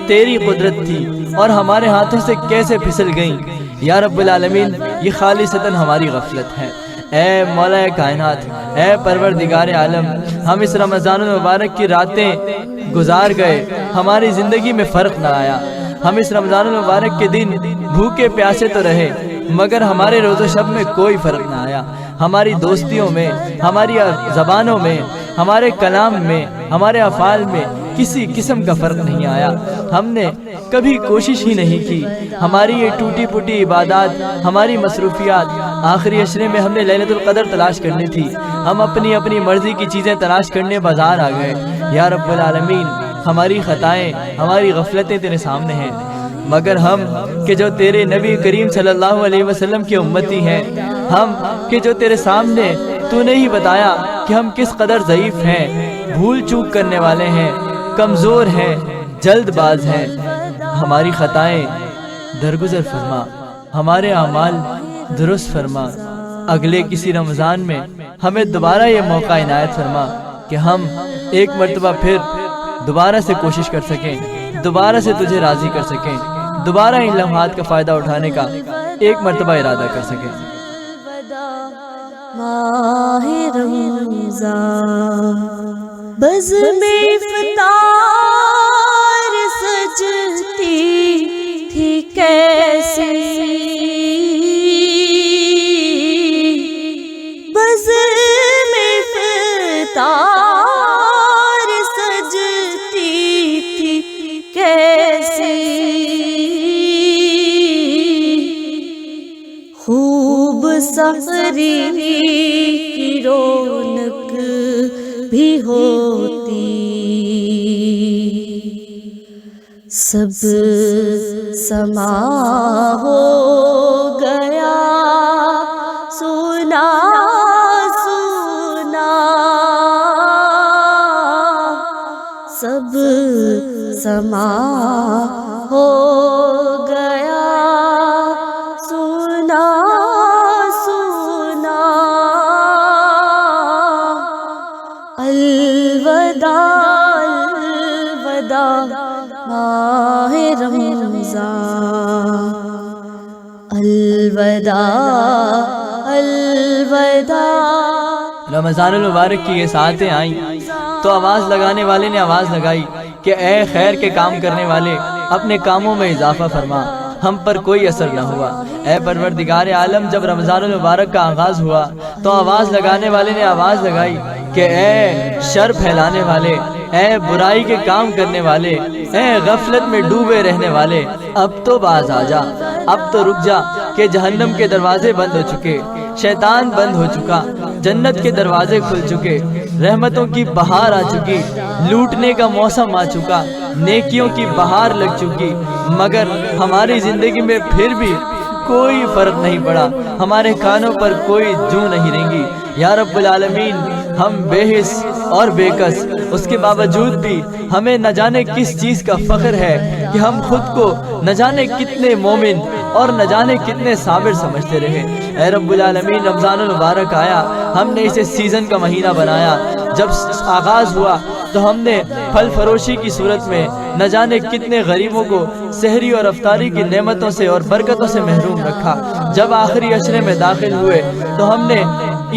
تیری قدرت تھی اور ہمارے ہاتھوں سے کیسے پھسل گئیں۔ یا رب العالمین، یہ خالصتاً ہماری غفلت ہے۔ اے مولا کائنات، اے پروردگار عالم، ہم اس رمضان المبارک کی راتیں گزار گئے، ہماری زندگی میں فرق نہ آیا۔ ہم اس رمضان المبارک کے دن بھوکے پیاسے تو رہے، مگر ہمارے روز و شب میں کوئی فرق نہ آیا۔ ہماری دوستیوں میں، ہماری زبانوں میں، ہمارے کلام میں، ہمارے افعال میں کسی قسم کا فرق نہیں آیا۔ ہم نے کبھی کوشش ہی نہیں کی۔ ہماری یہ ٹوٹی پھوٹی عبادات، ہماری مصروفیات، آخری عشرے میں ہم نے لیلۃ القدر تلاش کرنی تھی، ہم اپنی اپنی مرضی کی چیزیں تلاش کرنے بازار آ گئے۔ یا رب العالمین، ہماری خطائیں، ہماری غفلتیں تیرے سامنے ہیں، مگر ہم کہ جو تیرے نبی کریم صلی اللہ علیہ وسلم کی امتی ہیں، ہم کہ جو تیرے سامنے تو نے ہی بتایا کہ ہم کس قدر ضعیف ہیں، بھول چوک کرنے والے ہیں، کمزور ہیں، جلد باز ہیں، ہماری خطائیں درگزر فرما، ہمارے اعمال درست فرما۔ اگلے کسی رمضان میں ہمیں دوبارہ یہ موقع عنایت فرما کہ ہم ایک مرتبہ پھر دوبارہ سے کوشش کر سکیں، دوبارہ سے تجھے راضی کر سکیں، دوبارہ ان لمحات کا فائدہ اٹھانے کا ایک مرتبہ ارادہ کر سکیں۔ ماہ رمضان بزم افطار سجتی تھی کیسی، بزم افطار سجتی تھی کیسی، خوب سحری کی رونق بھی ہوتی، سب سما ہو گیا سونا سونا، سب سما ہو گیا سونا سونا، الوداع الوداع ماہ رمضان، الوداع الوداع۔ رمضان المبارک کی یہ ساعتیں آئیں تو آواز لگانے والے نے آواز لگائی کہ اے خیر کے کام کرنے والے، اپنے کاموں میں اضافہ فرما۔ ہم پر کوئی اثر نہ ہوا۔ اے پروردگار عالم، جب رمضان المبارک کا آغاز ہوا تو آواز لگانے والے نے آواز لگائی کہ اے شر پھیلانے والے، اے برائی کے کام کرنے والے، اے غفلت میں ڈوبے رہنے والے، اب تو باز آ جا، اب تو رک جا کہ جہنم کے دروازے بند ہو چکے، شیطان بند ہو چکا، جنت کے دروازے کھل چکے، رحمتوں کی بہار آ چکی، لوٹنے کا موسم آ چکا، نیکیوں کی بہار لگ چکی، مگر ہماری زندگی میں پھر بھی کوئی فرق نہیں پڑا، ہمارے کانوں پر کوئی جو نہیں رینگی۔ یا رب العالمین، ہم بے حس اور بے کس، اس کے باوجود بھی ہمیں نہ جانے کس چیز کا فخر ہے کہ ہم خود کو نہ جانے کتنے مومن اور نہ جانے کتنے صابر سمجھتے رہے۔ اے رب العالمین، رمضان المبارک آیا، ہم نے اسے سیزن کا مہینہ بنایا۔ جب آغاز ہوا تو ہم نے پھل فروشی کی صورت میں نہ جانے کتنے غریبوں کو سحری اور افطاری کی نعمتوں سے اور برکتوں سے محروم رکھا۔ جب آخری عشرے میں داخل ہوئے تو ہم نے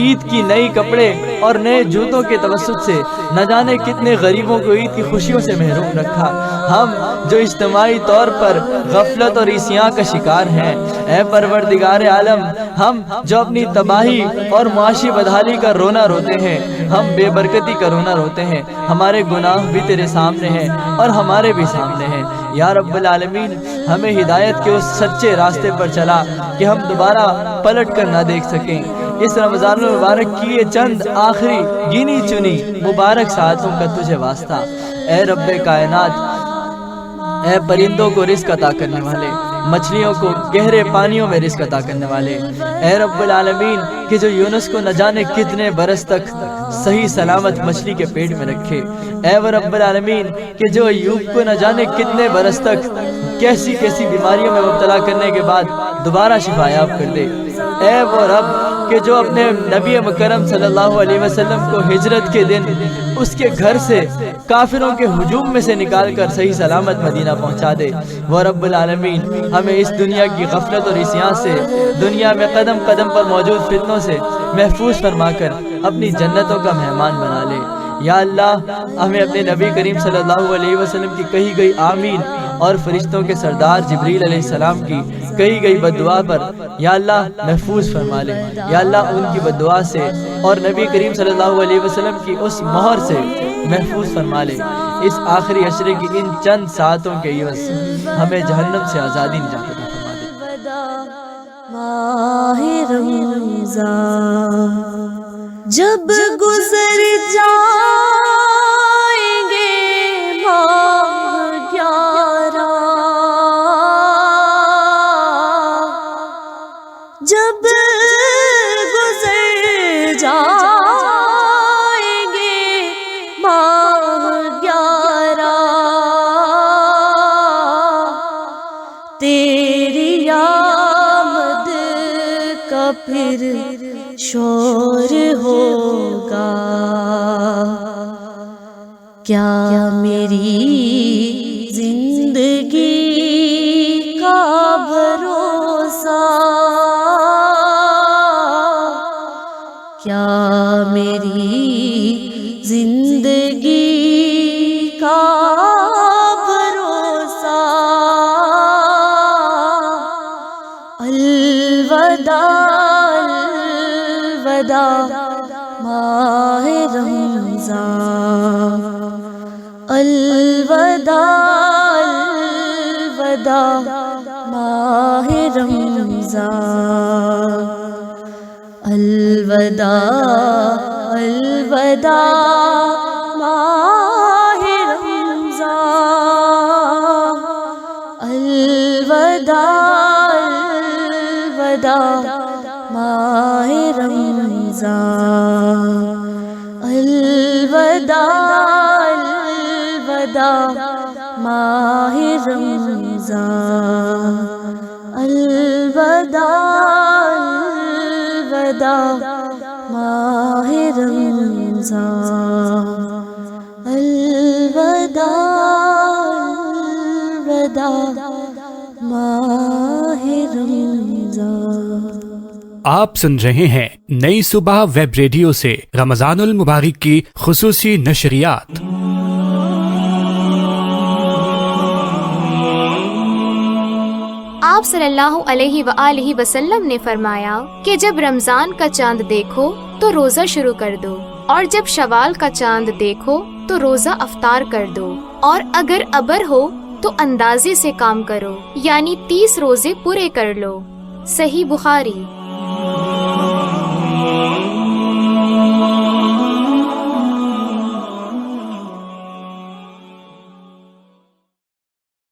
عید کی نئی کپڑے اور نئے جوتوں کے توسط سے نہ جانے کتنے غریبوں کو عید کی خوشیوں سے محروم رکھا۔ ہم جو اجتماعی طور پر غفلت اور عصیاں کا شکار ہیں، اے پروردگار عالم، ہم جو اپنی تباہی اور معاشی بدحالی کا رونا روتے ہیں، ہم بے برکتی کا رونا روتے ہیں، ہمارے گناہ بھی تیرے سامنے ہیں اور ہمارے بھی سامنے ہیں۔ یا رب العالمین، ہمیں ہدایت کے اس سچے راستے پر چلا کہ ہم دوبارہ پلٹ کر نہ دیکھ سکیں۔ اس رمضان المبارک کی یہ چند آخری گنی چنی مبارک ساعتوں کا تجھے واسطہ۔ اے رب کائنات، اے پرندوں کو رزق عطا کرنے والے، مچھلیوں کو گہرے پانیوں میں رزق عطا کرنے والے، اے رب العالمین کہ جو یونس کو نہ جانے کتنے برس تک صحیح سلامت مچھلی کے پیٹ میں رکھے، اے وہ رب العالمین کہ جو ایوب کو نہ جانے کتنے برس تک کیسی کیسی بیماریوں میں مبتلا کرنے کے بعد دوبارہ شفا یاب کر دے، اے وہ رب کہ جو اپنے نبی مکرم صلی اللہ علیہ وسلم کو ہجرت کے دن اس کے گھر سے کافروں کے ہجوم میں سے نکال کر صحیح سلامت مدینہ پہنچا دے، وہ رب العالمین ہمیں اس دنیا کی غفلت اور عصیان سے، دنیا میں قدم قدم پر موجود فتنوں سے محفوظ فرما کر اپنی جنتوں کا مہمان بنا لے۔ یا اللہ ہمیں اپنے نبی کریم صلی اللہ علیہ وسلم کی کہی گئی آمین اور فرشتوں کے سردار جبریل علیہ السلام کی کہی گئی بددعا پر یا اللہ محفوظ فرما لے۔ یا اللہ ان کی بددعا سے اور نبی کریم صلی اللہ علیہ وسلم کی اس مہر سے محفوظ فرما لے۔ اس آخری عشرے کی ان چند ساعتوں کے عوض ہمیں جہنم سے آزادی نجات عطا فرما دے۔ ماہ رمضان جب گزر جائیں گے ماہ 11، جب گزر جائیں گے ماہ 11، تیری آمد کا پھر شور ہوگا، کیا میری زندگی کا بھروسہ، کیا میری زندگی کا بھروسہ، الوداع ماہ رمضان، الوداع ماہ رمضان، الوداع ماہ رمضان، الوداع ماہ رمضان، الوداع ماہ رمضان، الوداع ماہ رمضان، الوداع ماہ رمضان۔ آپ سن رہے ہیں نئی صبح ویب ریڈیو سے رمضان المبارک کی خصوصی نشریات۔ آپ صلی اللہ علیہ وآلہ وسلم نے فرمایا کہ جب رمضان کا چاند دیکھو تو روزہ شروع کر دو، اور جب شوال کا چاند دیکھو تو روزہ افطار کر دو، اور اگر ابر ہو تو اندازے سے کام کرو، یعنی 30 روزے پورے کر لو۔ صحیح بخاری۔